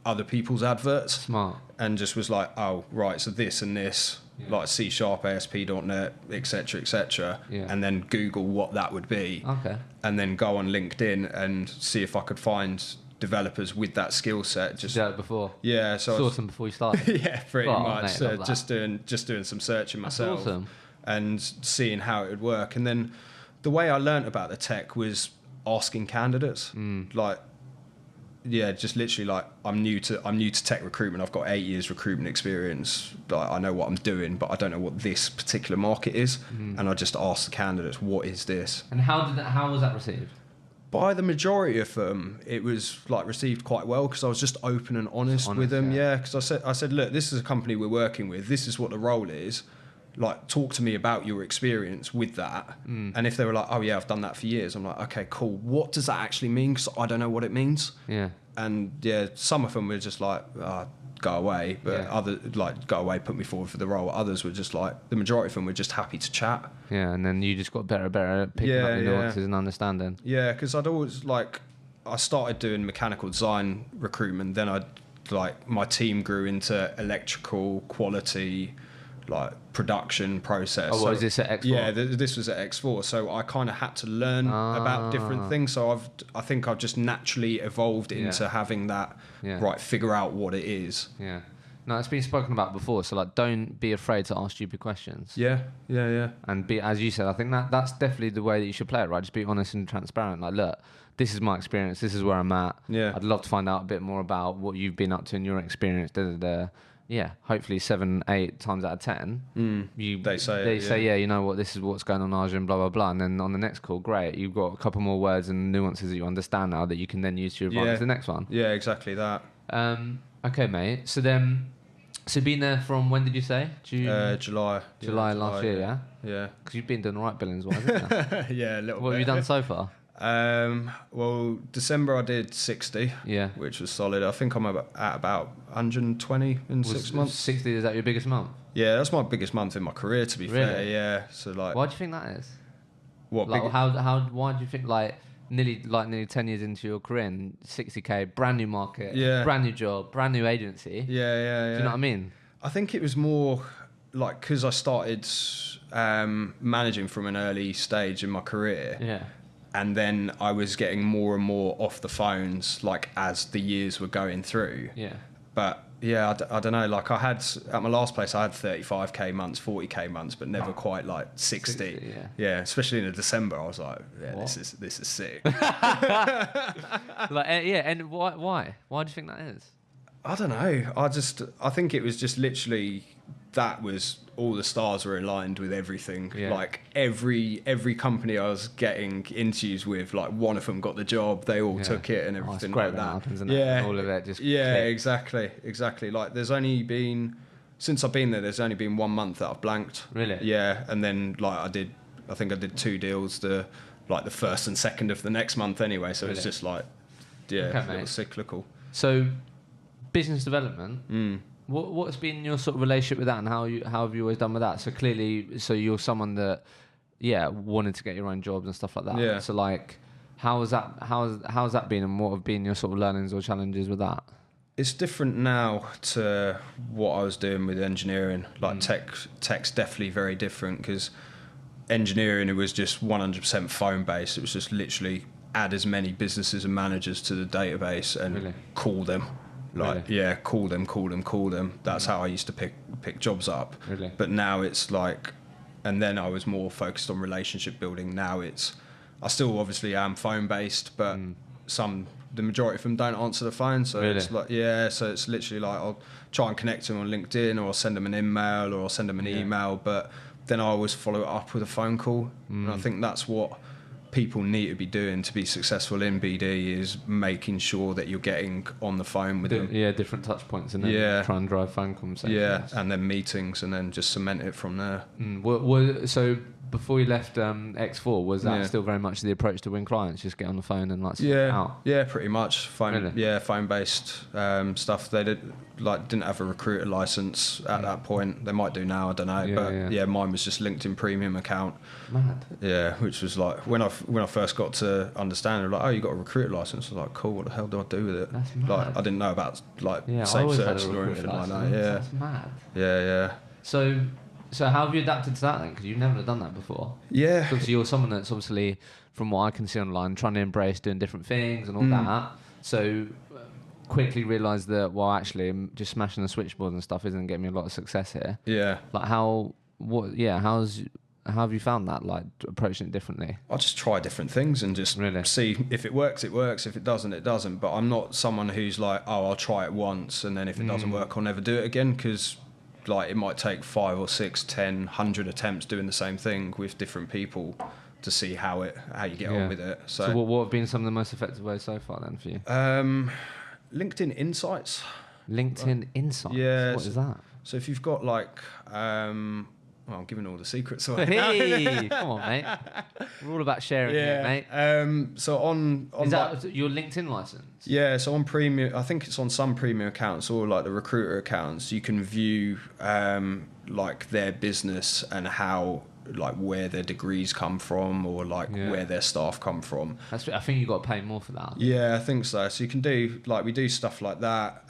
other people's adverts. Smart. And just was like, oh, right, so this and this, like C#, ASP.NET, etc., and then Google what that would be. Okay. And then go on LinkedIn and see if I could find developers with that skill set. Just do it before. Yeah, so sort them before you started. Yeah, pretty much. Mate, just doing some searching myself. That's awesome. And seeing how it would work. And then the way I learnt about the tech was asking candidates. Like, just literally, like, I'm new to tech recruitment. I've got 8 years recruitment experience. Like, I know what I'm doing, but I don't know what this particular market is. And I just asked the candidates, what is this? And how was that received? By the majority of them, it was, like, received quite well, because I was just open and honest with them. Yeah, because I said, look, this is a company we're working with. This is what the role is. Like, talk to me about your experience with that. And if they were like, oh yeah, I've done that for years, I'm like, okay, cool. What does that actually mean? Because I don't know what it means. Yeah. And some of them were just like, go away. But others, like, go away, put me forward for the role. Others were just like, the majority of them were just happy to chat. Yeah, and then you just got better at picking up the nuances and understanding. Yeah, because I'd always, like, I started doing mechanical design recruitment. Then my team grew into electrical, quality, like, production process. Oh, was this at X4? Yeah, this was at X4. So I kind of had to learn about different things. So I think I've just naturally evolved into having that, right, figure out what it is. Yeah. No, it's been spoken about before. So like, don't be afraid to ask stupid questions. Yeah. And be, as you said, I think that's definitely the way that you should play it, right? Just be honest and transparent. Like, look, this is my experience. This is where I'm at. Yeah. I'd love to find out a bit more about what you've been up to in your experience. Yeah, hopefully 7, 8 times out of 10, they say, yeah, you know what, this is what's going on, Arjun, blah, blah, blah. And then on the next call, great, you've got a couple more words and nuances that you understand now that you can then use to your advantage the next one. Yeah, exactly that. Okay, mate. So been there from, when did you say? July. July last year, yeah? Yeah. Because you've been doing the right billings, haven't you? Yeah, a little bit. What have you done so far? Well, December I did 60, which was solid. I think I'm at about 120 in 6 months. 60, is that your biggest month? Yeah, that's my biggest month in my career, to be fair. Yeah, so like, why do you think that is? What? Like, why do you think nearly 10 years into your career, and 60k, brand new market, brand new job, brand new agency? Yeah. Do you know what I mean? I think it was more like because I started managing from an early stage in my career. Yeah. And then I was getting more and more off the phones, like as the years were going through. Yeah. But yeah, I don't know. Like I had at my last place, I had 35k months, 40k months, but never quite like 60. Yeah. Especially in December, I was like, this is sick. And why? Why do you think that is? I don't know. I think it was just literally that was all the stars were aligned with everything. Yeah. Like every company I was getting interviews with, like one of them got the job, they all took it and everything like that. Happens, isn't it? All of it just exactly. Like there's only been, since I've been there, there's only been 1 month that I've blanked. Really? Yeah, and then like I think I did 2 deals, the first and second of the next month anyway. So it's just like, it was cyclical. So, business development. What's been your sort of relationship with that, and how have you always done with that? So clearly, you're someone that, wanted to get your own jobs and stuff like that. Yeah. So like, how's that been, and what have been your sort of learnings or challenges with that? It's different now to what I was doing with engineering. Like tech's definitely very different, because engineering, it was just 100% phone based. It was just literally add as many businesses and managers to the database and call them. Call them. That's how I used to pick jobs up. Really? But now it's like, and then I was more focused on relationship building. Now I still obviously am phone based, but the majority of them don't answer the phone. So it's like, so it's literally like I'll try and connect them on LinkedIn, or I'll send them an email, or I'll send them an email, but then I always follow it up with a phone call. And I think that's what people need to be doing to be successful in BD, is making sure that you're getting on the phone with them. Yeah, different touch points, and then try and drive phone conversations. Yeah, and then meetings, and then just cement it from there. So before you left X4, was that still very much the approach to win clients? Just get on the phone and out? Yeah, pretty much. Phone, really? Phone-based stuff. They didn't have a recruiter license at that point. They might do now, I don't know. Mine was just LinkedIn Premium account. Mad. Yeah, which was like when I first got to understand it, like, oh, you got a recruiter license. I was like, cool. What the hell do I do with it? That's mad. Like, I didn't know about safe search or anything like that. Yeah, that's mad. Yeah. So how have you adapted to that then? Because you've never done that before. Yeah. Because you're someone that's obviously, from what I can see online, trying to embrace doing different things and all that. So quickly realised that, well, actually, just smashing the switchboard and stuff isn't getting me a lot of success here. Yeah. Like how have you found that, like approaching it differently? I just try different things and just see if it works, it works. If it doesn't, it doesn't. But I'm not someone who's like, oh, I'll try it once, and then if it doesn't work, I'll never do it again, because like it might take 5 or 6, 10, 100 attempts doing the same thing with different people to see how you get on with it. So what have been some of the most effective ways so far then for you? LinkedIn Insights. LinkedIn Insights? Yeah. What is that? So if you've got like, I'm giving all the secrets away. Hey, come on, mate. We're all about sharing here, mate. So on is that your LinkedIn license? Yeah, so on premium, I think it's on some premium accounts, or like the recruiter accounts, you can view like their business and how, like, where their degrees come from, or like where their staff come from. I think you got to pay more for that. Yeah, I think so. So you can do, like, we do stuff like that.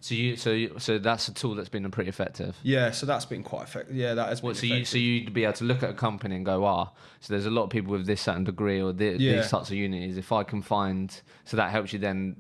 So that's a tool that's been pretty effective. Yeah, so that's been quite effective. Yeah, that has been effective. So you'd be able to look at a company and go, so there's a lot of people with this certain degree or these types of unities. If I can find, so that helps you then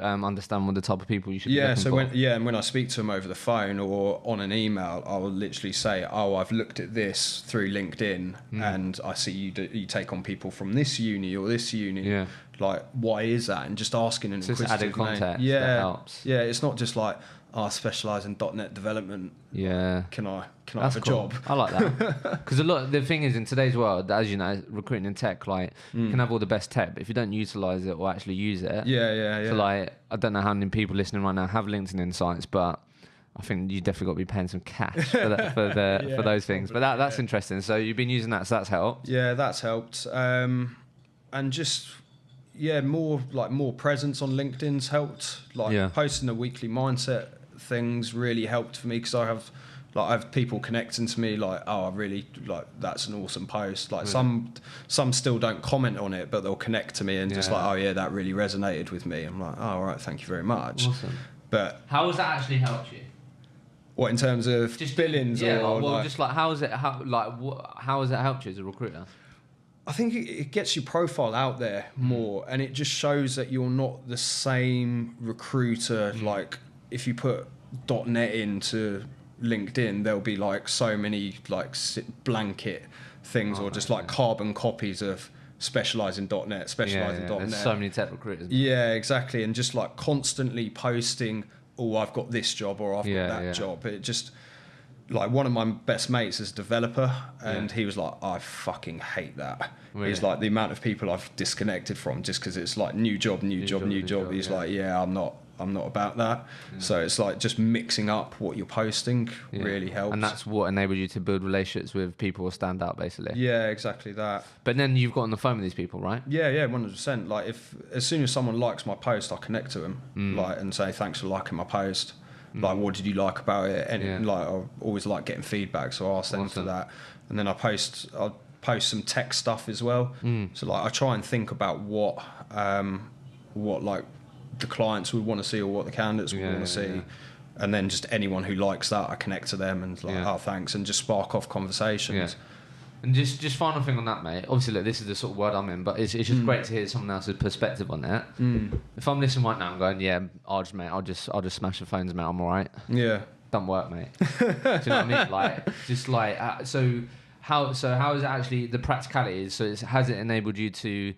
understand what the type of people you should be looking for. And when I speak to them over the phone or on an email, I will literally say, I've looked at this through LinkedIn and I see you take on people from this uni or this uni. Yeah. Like, why is that? And just asking an inquisitive added context. Yeah, that helps. Yeah, it's not just like, I specialise in .NET development. Yeah. Can I have a job? I like that. Because the thing is, in today's world, as you know, recruiting in tech, like, you can have all the best tech, but if you don't utilise it or actually use it. Yeah. So, like, I don't know how many people listening right now have LinkedIn Insights, but I think you definitely got to be paying some cash for those things. But that's interesting. So you've been using that, so that's helped. Yeah, that's helped. And just... more presence on LinkedIn's helped. Posting a weekly mindset things really helped for me because I have people connecting to me like, I really like, that's an awesome post. Like some still don't comment on it, but they'll connect to me and just like, oh yeah, that really resonated with me. I'm like, oh, all right, thank you very much. Awesome. But how has that actually helped you? What, in terms of just billings? How has it helped you as a recruiter? I think it gets your profile out there more, and it just shows that you're not the same recruiter. Like, if you put .NET into LinkedIn, there'll be like so many like blanket things or just like carbon copies of specialise in .NET, .NET. There's so many tech recruiters. Yeah, exactly. And just like constantly posting, I've got this job or I've got that job. It just... Like, one of my best mates is a developer, and he was like, I fucking hate that. Really? He's like, the amount of people I've disconnected from just because it's like new job. He's like, I'm not about that. Yeah. So it's like just mixing up what you're posting really helps. And that's what enabled you to build relationships with people or stand out, basically. Yeah, exactly that. But then you've got on the phone with these people, right? Yeah, 100%. Like, as soon as someone likes my post, I connect to them and say, thanks for liking my post. Like, what did you like about it? And like, I always like getting feedback, so I ask them for that. And then I'll post some tech stuff as well. So like, I try and think about what like the clients would want to see or what the candidates would want to see. And then just anyone who likes that, I connect to them and like, oh, thanks, and just spark off conversations. And just final thing on that, mate. Obviously, look, this is the sort of world I'm in, but it's just great to hear someone else's perspective on that. If I'm listening right now, I'm going, I'll just smash the phones, mate. I'm all right. Yeah, don't work, mate. Do you know what I mean? Like, just like how is it actually the practicalities? So has it enabled you to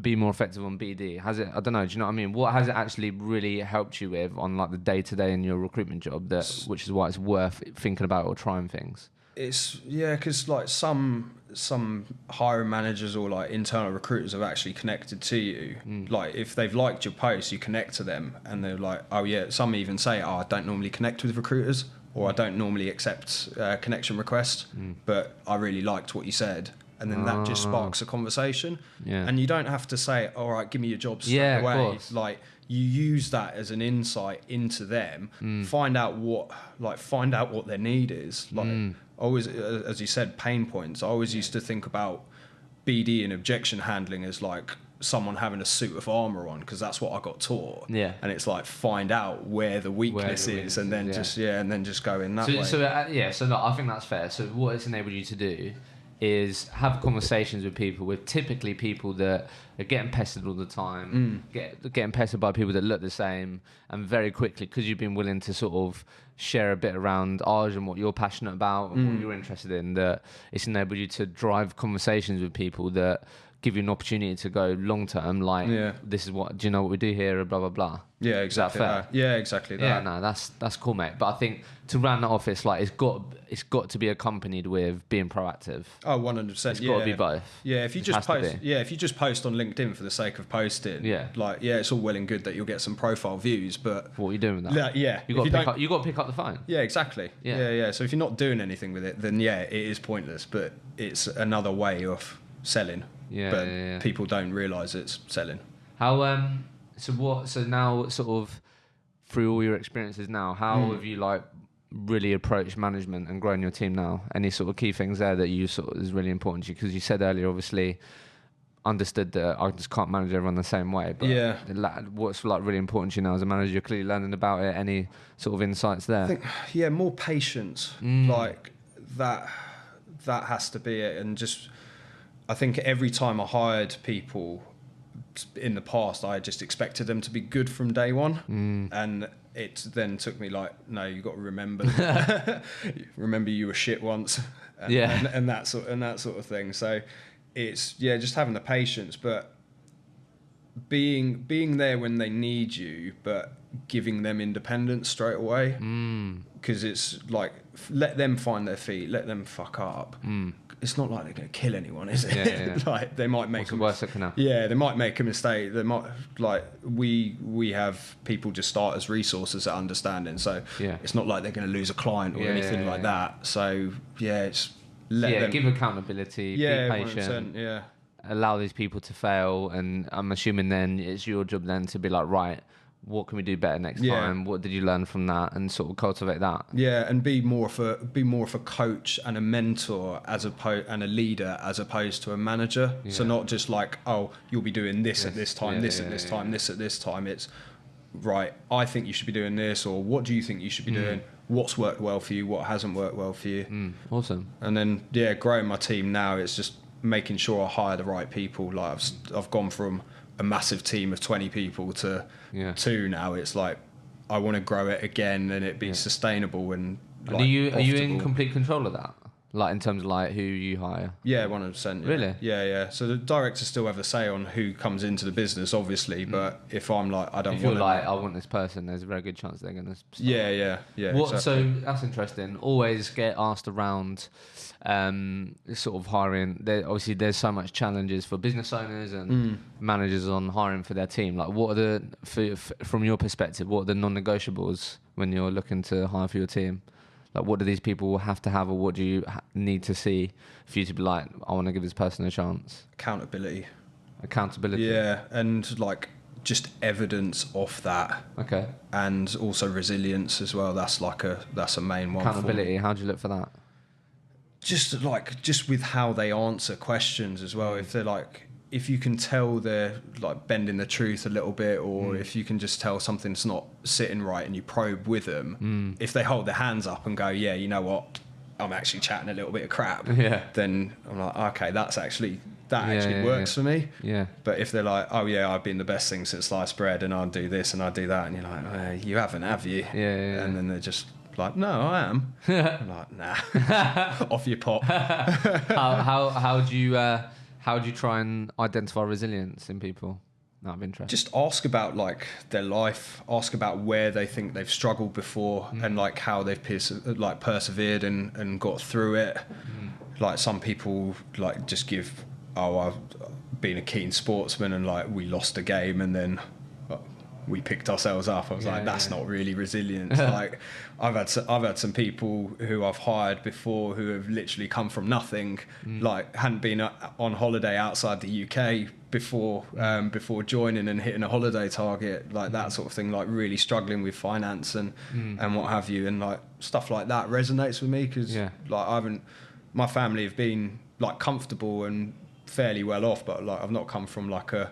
be more effective on BD? Has it? I don't know. Do you know what I mean? What has it actually really helped you with on like the day to day in your recruitment job? Which is why it's worth thinking about or trying things. It's because like some hiring managers or like internal recruiters have actually connected to you. Like, if they've liked your post, you connect to them and they're like, oh yeah, some even say, I don't normally connect with recruiters, or I don't normally accept connection requests, but I really liked what you said. And then that just sparks a conversation. And you don't have to say, all right, give me your job straight away. Like, you use that as an insight into them, find out what their need is. Like, always, as you said, pain points. I always used to think about BD and objection handling as like someone having a suit of armor on, because that's what I got taught. And it's like, find out where the weakness is, and then just go in that way. So look, I think that's fair. So what it's enabled you to do is have conversations with people, with typically people that are getting pestered all the time, getting pestered by people that look the same, and very quickly, because you've been willing to sort of share a bit around Arj and what you're passionate about and what you're interested in, that it's enabled you to drive conversations with people that give you an opportunity to go long term, like, this is what, do you know what we do here, blah blah blah. Yeah, exactly. Is that fair? Yeah, exactly that. Yeah, no, that's cool, mate. But I think to round that off, it's like, it's got to be accompanied with being proactive. Oh, 100%. It's got to be both. Yeah, if you just post on LinkedIn for the sake of posting, it's all well and good that you'll get some profile views, but what are you doing with that? You got to pick up the phone. Yeah, exactly. Yeah. So if you're not doing anything with it, then it is pointless. But it's another way of selling. People don't realise it's selling. How so now, sort of through all your experiences now, how have you like really approached management and grown your team now? Any sort of key things there that you sort of is really important to you? Because you said earlier, obviously, understood that I just can't manage everyone the same way. But yeah, what's like really important to you now as a manager? You're clearly learning about it. Any sort of insights there? I think, yeah, more patience. Like that has to be it. And just, I think every time I hired people in the past, I just expected them to be good from day one. And it then took me like, no, you got to remember you were shit once. And that sort of thing. So it's, yeah, just having the patience, but being there when they need you, but giving them independence straight away. Because it's like, let them find their feet, let them fuck up. It's not like they're going to kill anyone, is it? Yeah. Like they might make the worst that can happen? Yeah, they might make a mistake. They might, like, we have people just start as resources at Understanding, so it's not like they're going to lose a client or anything like that. So yeah, it's give accountability, be patient, 100%, allow these people to fail, and I'm assuming then it's your job then to be like, right, what can we do better next time? What did you learn from that? And sort of cultivate that. Yeah, and be more of a coach and a mentor and a leader as opposed to a manager. Yeah. So not just like, oh, you'll be doing this at this time, this at this time, this at this time. It's right, I think you should be doing this, or what do you think you should be doing? What's worked well for you? What hasn't worked well for you? Awesome. And then growing my team now, it's just making sure I hire the right people. Like I've gone from a massive team of 20 people to 2 now. It's like I want to grow it again and it be sustainable and like, are you in complete control of that? Like in terms of like who you hire? Yeah, 100%. Yeah. Really? Yeah. So the directors still have a say on who comes into the business, obviously. But if I'm like, I don't want, like, I want this person, there's a very good chance they're going to. Yeah. Exactly. So that's interesting. Always get asked around, sort of hiring. Obviously, there's so much challenges for business owners and managers on hiring for their team. Like, what are from your perspective, what are the non-negotiables when you're looking to hire for your team? Like, what do these people have to have, or what do you need to see for you to be like, I want to give this person a chance? Accountability. Yeah, and like just evidence of that. Okay. And also resilience as well. That's a main one. Accountability. How do you look for that? Just with how they answer questions as well. If you can tell they're like bending the truth a little bit, or if you can just tell something's not sitting right and you probe with them, if they hold their hands up and go, yeah, you know what, I'm actually chatting a little bit of crap, then I'm like, okay, that actually works for me. Yeah. But if they're like, oh yeah, I've been the best thing since sliced bread and I'll do this and I'll do that, and you're like, you haven't, have you? Yeah. And then they're just like, no, I am. I'm like, nah, off your pop. How do you try and identify resilience in people? Out of interest. Just ask about like their life. Ask about where they think they've struggled before and like how they've persevered and got through it. Like some people like just give, I've been a keen sportsman and like we lost a game and then we picked ourselves up. I was that's not really resilience. Like I've had some people who I've hired before who have literally come from nothing, like hadn't been on holiday outside the UK before joining and hitting a holiday target, like that sort of thing, like really struggling with finance and what have you, and like stuff like that resonates with me because like my family have been like comfortable and fairly well off, but like I've not come from like a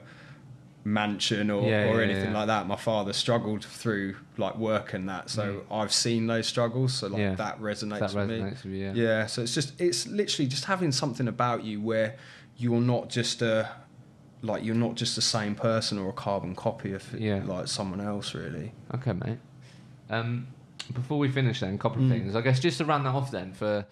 mansion or anything like that. My father struggled through like work and that, so I've seen those struggles, so like that resonates with me. Yeah, so it's literally just having something about you where you're not just the same person or a carbon copy of like someone else, really. Okay, mate. Before we finish then, a couple of things, I guess, just to round that off then, for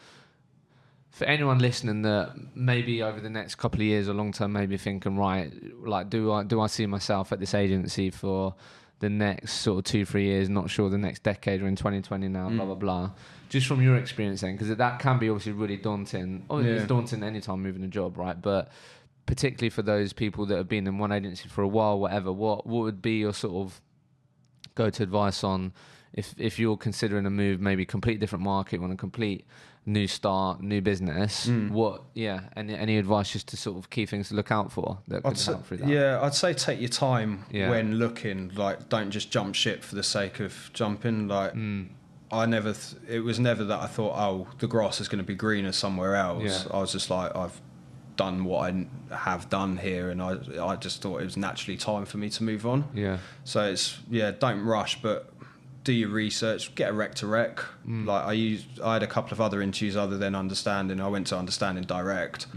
anyone listening that maybe over the next couple of years or long term maybe thinking, right, like do I see myself at this agency for the next sort of 2-3 years, not sure the next decade, or in 2020 now, blah, blah, blah. Just from your experience then, because that can be obviously really daunting. It's daunting anytime moving a job, right? But particularly for those people that have been in one agency for a while, whatever, what would be your sort of go-to advice on if you're considering a move, maybe complete different market, want a complete new start, new business, any advice just to sort of key things to look out for that could help through that? Yeah, I'd say take your time when looking, like don't just jump ship for the sake of jumping. Like it was never that I thought, oh, the grass is going to be greener somewhere else. I was just like, I've done what I have done here, and I just thought it was naturally time for me to move on. Yeah. So it's don't rush, but do your research, get a rec to rec. Like I had a couple of other interviews other than Understanding. I went to Understanding direct,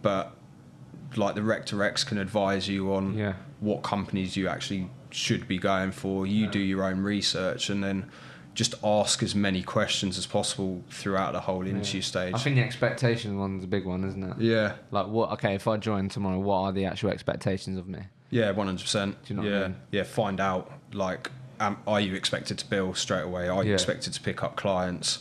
but like the rec to recs can advise you on what companies you actually should be going for. You do your own research, and then just ask as many questions as possible throughout the whole interview stage. I think the expectation one's a big one, isn't it? Yeah. Like, okay, if I join tomorrow, what are the actual expectations of me? Yeah, 100%. Do you know what I mean? Yeah, find out, like, are you expected to bill straight away? Are you expected to pick up clients?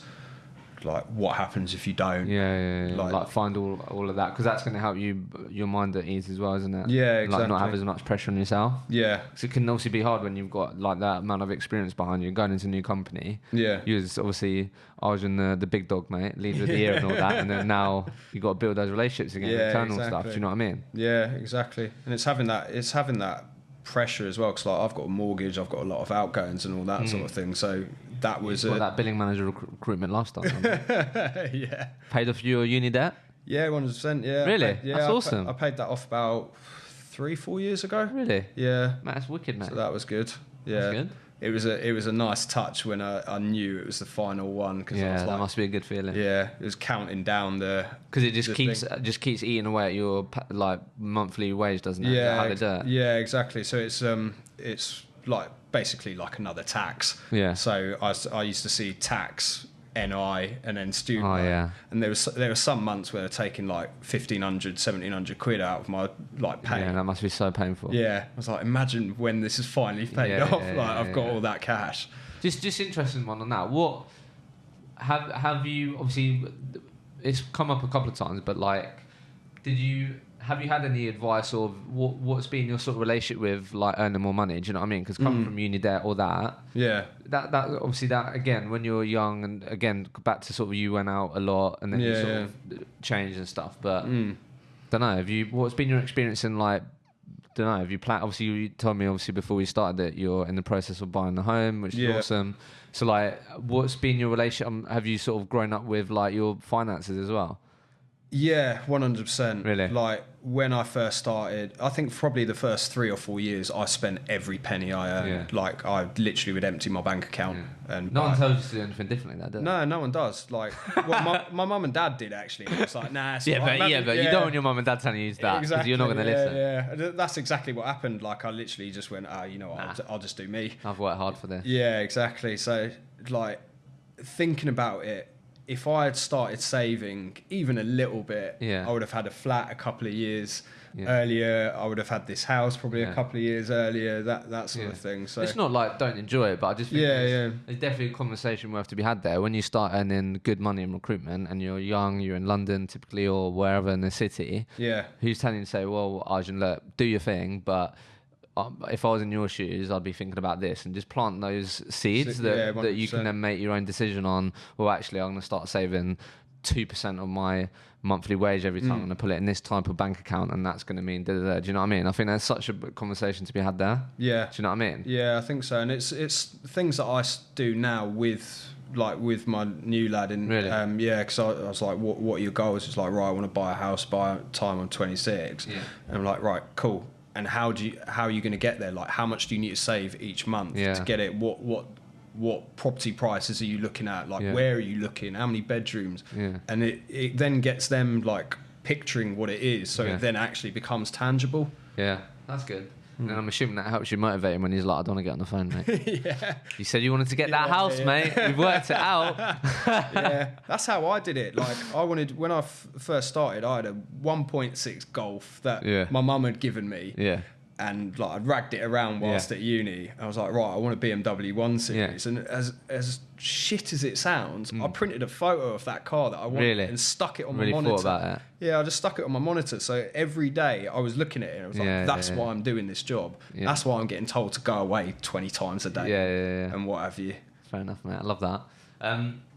Like, what happens if you don't? Yeah. Like find all of that, because that's going to help your mind at ease as well, isn't it? Yeah, exactly. Like, not have as much pressure on yourself. Yeah. Because it can also be hard when you've got like that amount of experience behind you, going into a new company. Yeah. You was obviously Arjun the big dog, mate, lead with the ear and all that, and then now you got to build those relationships again, internal stuff. Do you know what I mean? Yeah, exactly. And it's having that pressure as well, because like I've got a mortgage, I've got a lot of outgoings and all that sort of thing. So that was that billing manager recruitment lifestyle. Yeah. Paid off your uni debt? Yeah, 100%. Yeah. Really? That's awesome. I paid that off about 3-4 years ago. Really? Yeah. Man, that's wicked, mate. So that was good. Yeah. That's good. It was a nice touch when I knew it was the final one, because I was like, that must be a good feeling. Yeah, it was counting down because it just keeps eating away at your like monthly wage, doesn't it? Yeah, how they do it? Yeah, exactly. So it's like basically like another tax. Yeah. So I used to see tax, NI, and then student loan. Yeah. And there were some months where they're taking like 1,500, 1,700 quid out of my like pay. Yeah, that must be so painful. Yeah, I was like, imagine when this is finally paid off. I've got all that cash. Just interesting one on that. What have you, obviously it's come up a couple of times, but like, have you had any advice, or what's been your sort of relationship with like earning more money? Do you know what I mean? Because coming from uni debt or that, that obviously, that again, when you're young, and again back to sort of you went out a lot and then you sort of changed and stuff. But don't know. What's been your experience in like? Don't know. Have you planned? Obviously, you told me obviously before we started that you're in the process of buying the home, which is awesome. So like, what's been your relationship? Have you sort of grown up with like your finances as well? Yeah, 100%. Really? Like when I first started, I think probably the first 3 or 4 years, I spent every penny I earned. Yeah. Like I literally would empty my bank account. And no one tells you to do anything differently, that does. No one does. Like, well, my mum and dad did actually. It was like, nah. But you don't want your mum and dad telling you that, because you're not going to listen. Yeah, that's exactly what happened. Like I literally just went, you know what, I'll just do me. I've worked hard for this. Yeah, exactly. So like thinking about it, if I had started saving even a little bit, I would have had a flat a couple of years earlier. I would have had this house probably a couple of years earlier, that sort of thing. So it's not like don't enjoy it, but I just think there's definitely a conversation worth to be had there. When you start earning good money in recruitment and you're young, you're in London typically or wherever in the city, who's telling you to say, well, Arjun, look, do your thing, but if I was in your shoes, I'd be thinking about this, and just plant those seeds that you can then make your own decision on. Well, actually, I'm going to start saving 2% of my monthly wage every time. I'm going to put it in this type of bank account, and that's going to mean da-da-da. Do you know what I mean? I think there's such a conversation to be had there. Yeah. Do you know what I mean? Yeah, I think so. And it's things that I do now with my new lad. And really? Because I was like, what are your goals? It's like, right, I want to buy a house by time I'm 26. Yeah. And I'm like, right, cool. And how are you going to get there? Like, how much do you need to save each month to get it? What property prices are you looking at? Like, where are you looking? How many bedrooms? Yeah. And it then gets them like picturing what it is, so it then actually becomes tangible. Yeah, that's good. And I'm assuming that helps you motivate him when he's like, I don't want to get on the phone, mate. You said you wanted to get that house, mate. We've worked it out. That's how I did it. Like, I wanted, when I first started, I had a 1.6 Golf that my mum had given me. Yeah. And like, I'd ragged it around whilst at uni. I was like, right, I want a BMW 1 Series. And as shit as it sounds, I printed a photo of that car that I wanted and stuck it on my monitor. Thought about it. Yeah, I just stuck it on my monitor. So every day I was looking at it and I was like, that's why I'm doing this job. Yeah. That's why I'm getting told to go away 20 times a day and what have you. Fair enough, mate. I love that.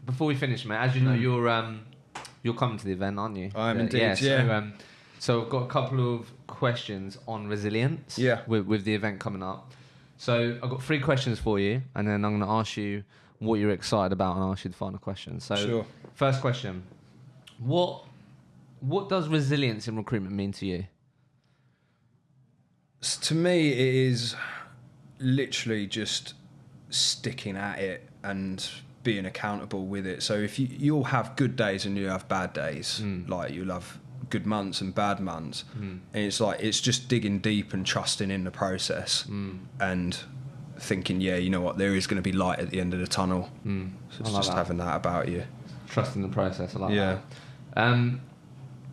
Before we finish, mate, as you know, you're coming to the event, aren't you? I am indeed, So I've got a couple of questions on resilience with the event coming up. So I've got 3 questions for you, and then I'm going to ask you what you're excited about and ask you the final question. So first question, what what does resilience in recruitment mean to you? To me, it is literally just sticking at it and being accountable with it. So if you'll have good days and you have bad days, like you'll have good months and bad months, and it's just digging deep and trusting in the process and thinking, yeah, you know what, there is going to be light at the end of the tunnel. So it's just having that about you. Trusting the process, I like that.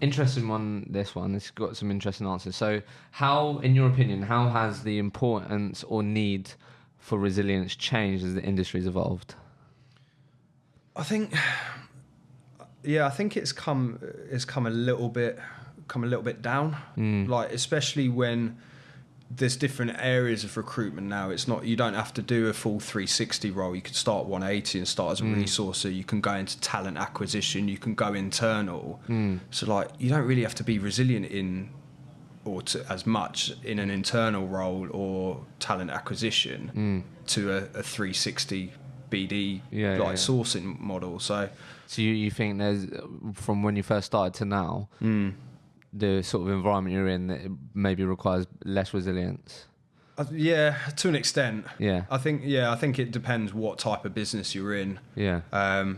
Interesting one, this one. It's got some interesting answers. So how, in your opinion, how has the importance or need for resilience changed as the industry's evolved? I think it's come a little bit down. Like, especially when there's different areas of recruitment now. It's not, you don't have to do a full 360 role. You could start 180 and start as a resourcer. You can go into talent acquisition. You can go internal. So like, you don't really have to be resilient as much in an internal role or talent acquisition to a 360 BD sourcing model. So you think there's, from when you first started to now, the sort of environment you're in, that it maybe requires less resilience? Yeah, to an extent. Yeah. I think it depends what type of business you're in. Yeah.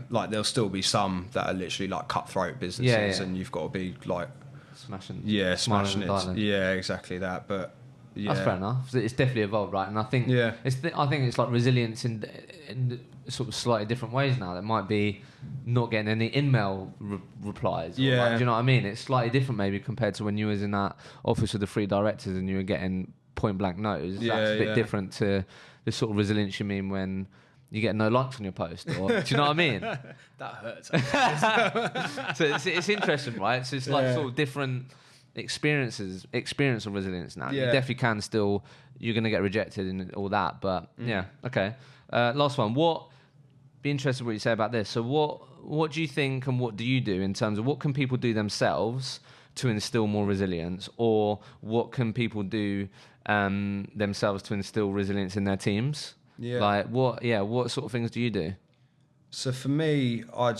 Like, there'll still be some that are literally like cutthroat businesses, and you've got to be like smashing it. Yeah, exactly that. But yeah, that's fair enough. It's definitely evolved, right? And I think it's like resilience in sort of slightly different ways now. That might be not getting any email replies. Do you know what I mean? It's slightly different maybe compared to when you was in that office with the 3 directors and you were getting point blank no's. That's a bit different to the sort of resilience you mean when you get no likes on your post. Or, do you know what I mean? That hurts. So it's interesting, right? So it's like sort of different experience of resilience now. You definitely can still, you're going to get rejected and all that, but okay. Last one. Be interested in what you say about this. So what do you think and what do you do in terms of what can people do themselves to instill more resilience, or what can people do themselves to instill resilience in their teams? Yeah. Like what sort of things do you do? So for me, I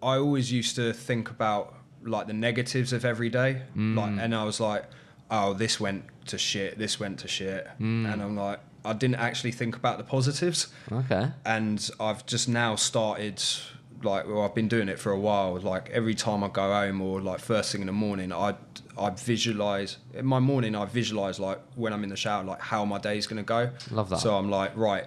always used to think about like the negatives of every day, and I was like, oh, this went to shit, and I'm like, I didn't actually think about the positives. Okay. And I've just now started, I've been doing it for a while. Like, every time I go home or like first thing in the morning, I visualize in my morning. I visualize like when I'm in the shower, like how my day's going to go. Love that. So I'm like, right,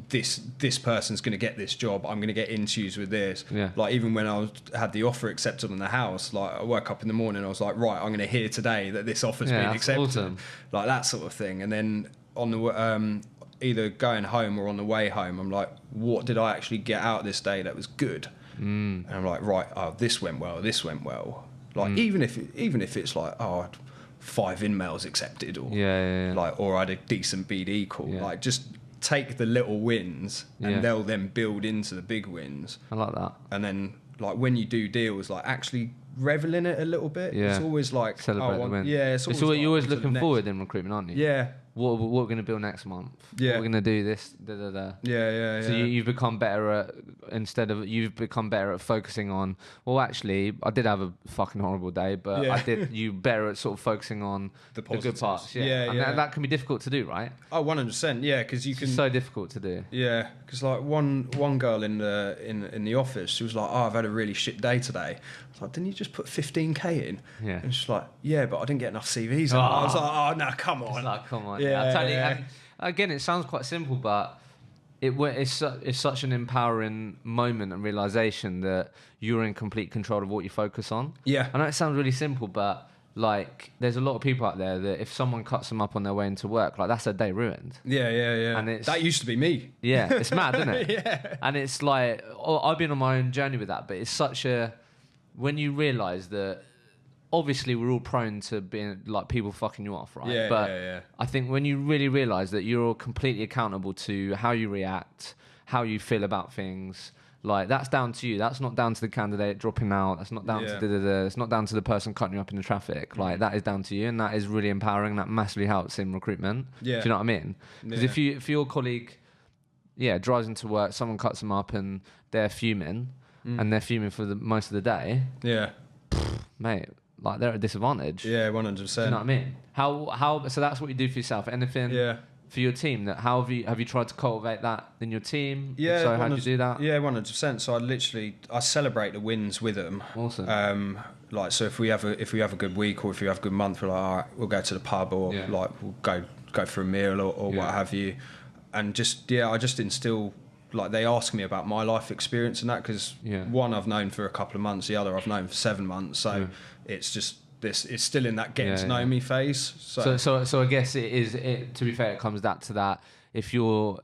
this person's going to get this job. I'm going to get interviews with this. Yeah. Like, even when I had the offer accepted on the house, like I woke up in the morning, I was like, right, I'm going to hear today that this offer's been accepted. Awesome. Like that sort of thing. And then on the either going home or on the way home, I'm like, what did I actually get out this day that was good? And I'm like, right, oh, this went well. Like, even if it's like, oh, I had 5 emails accepted, or like, or I had a decent BD call. Like, just take the little wins and they'll then build into the big wins. I like that. And then like when you do deals, like actually revel in it a little bit. It's always like celebrate the win. It's what you're always looking forward in recruitment, aren't you? Yeah. What we're going to build next month? Yeah. What we're going to do this. So you've become better at focusing on. Well, actually, I did have a fucking horrible day, but you better at sort of focusing on the good parts. And that can be difficult to do, right? Oh, 100%. Yeah, because you can. It's so difficult to do. Yeah, because like one girl in the office, she was like, "Oh, I've had a really shit day today." I was like, "Didn't you just put 15k in?" Yeah. And she's like, "Yeah, but I didn't get enough CVs." I was like, "Oh no, come on." It's like, come on. Yeah, totally. And again, it sounds quite simple, but it's such an empowering moment and realization that you're in complete control of what you focus on. Yeah. I know it sounds really simple, but like, there's a lot of people out there that if someone cuts them up on their way into work, like, that's their day ruined. Yeah. And that used to be me. Yeah, it's mad, isn't it? Yeah. And it's like, I've been on my own journey with that, but it's such when you realise that obviously we're all prone to being like people fucking you off, right? Yeah, but I think when you really realise that you're completely accountable to how you react, how you feel about things, like, that's down to you. That's not down to the candidate dropping out. That's not down to it's not down to the person cutting you up in the traffic. Like, that is down to you, and that is really empowering. That massively helps in recruitment. Yeah. Do you know what I mean? Because if your colleague drives into work, someone cuts them up and they're fuming, and they're fuming for the most of the day, Yeah. mate, like they're at a disadvantage. Yeah, 100%. Do you know what I mean? How? So that's what you do for yourself. Anything? Yeah. For your team, that how have you tried to cultivate that in your team? Yeah. So how do you do that? Yeah, 100%. So I celebrate the wins with them. Awesome. Like, so if we have a good week or if we have a good month, we're like, all right, we'll go to the pub or like we'll go for a meal or what have you, and I just instill, like, they ask me about my life experience and that, because one I've known for a couple of months, the other I've known for 7 months, so it's just it's still in that getting to know me phase. So I guess to be fair, it comes back to that. If your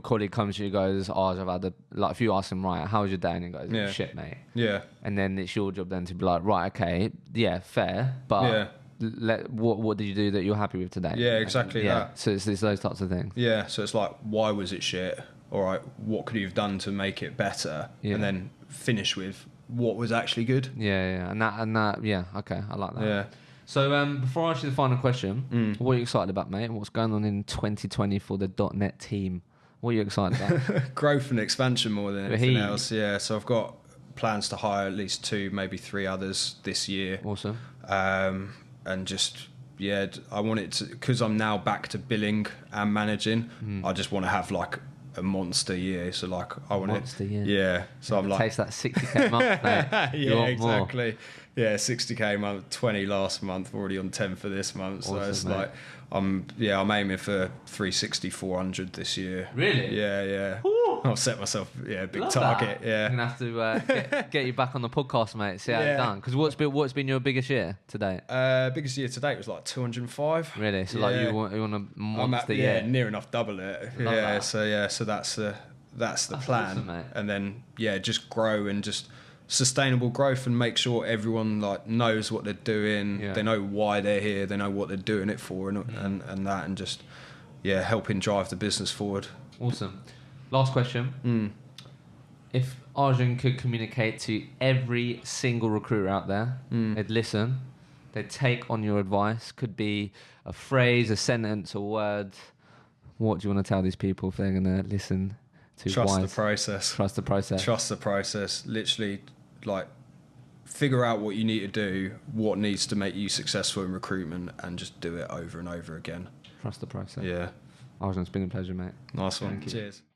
colleague comes to you and goes, I've had if you ask him, right, how was your day? And he goes, shit, mate. Yeah. And then it's your job then to be like, right, okay, yeah, fair, but what did you do that you're happy with today? Yeah, exactly that. So it's those types of things. Yeah, so it's like, why was it shit? All right, what could you have done to make it better? Yeah. And then finish with what was actually good. Yeah, and that, yeah, okay, I like that. Yeah. So before I ask you the final question, what are you excited about, mate? What's going on in 2020 for the .NET team? What are you excited about? Growth and expansion more than anything else. Yeah, so I've got plans to hire at least 2, maybe 3 others this year. Awesome. And just, I want it to, because I'm now back to billing and managing, I just want to have like a monster year. So like I want monster year. Yeah. So I'm like, taste that 60k month, mate. Yeah, exactly. More. Yeah, 60k month, 20 last month, already on 10 for this month. So awesome, it's mate. Like I'm aiming for 360, 400 this year. Really? Yeah. Ooh. I'll set myself a big love target. That. Yeah. I'm gonna have to get you back on the podcast, mate. See how it's done. Because what's been your biggest year to date? Biggest year to date was like 205. Really? So like you want a monster year? Yeah, near enough double it. Love that. So that's the plan. Awesome, mate. And then just grow and just sustainable growth and make sure everyone like knows what they're doing. Yeah. They know why they're here. They know what they're doing it for, and that, and just helping drive the business forward. Awesome. Last question. If Arjun could communicate to every single recruiter out there, they'd listen, they'd take on your advice, could be a phrase, a sentence, a word, what do you want to tell these people if they're going to listen to Trust the process. Trust the process. Trust the process. Literally, like, figure out what you need to do, what needs to make you successful in recruitment, and just do it over and over again. Trust the process. Yeah. Arjun, it's been a pleasure, mate. Nice one. Thank you. Cheers.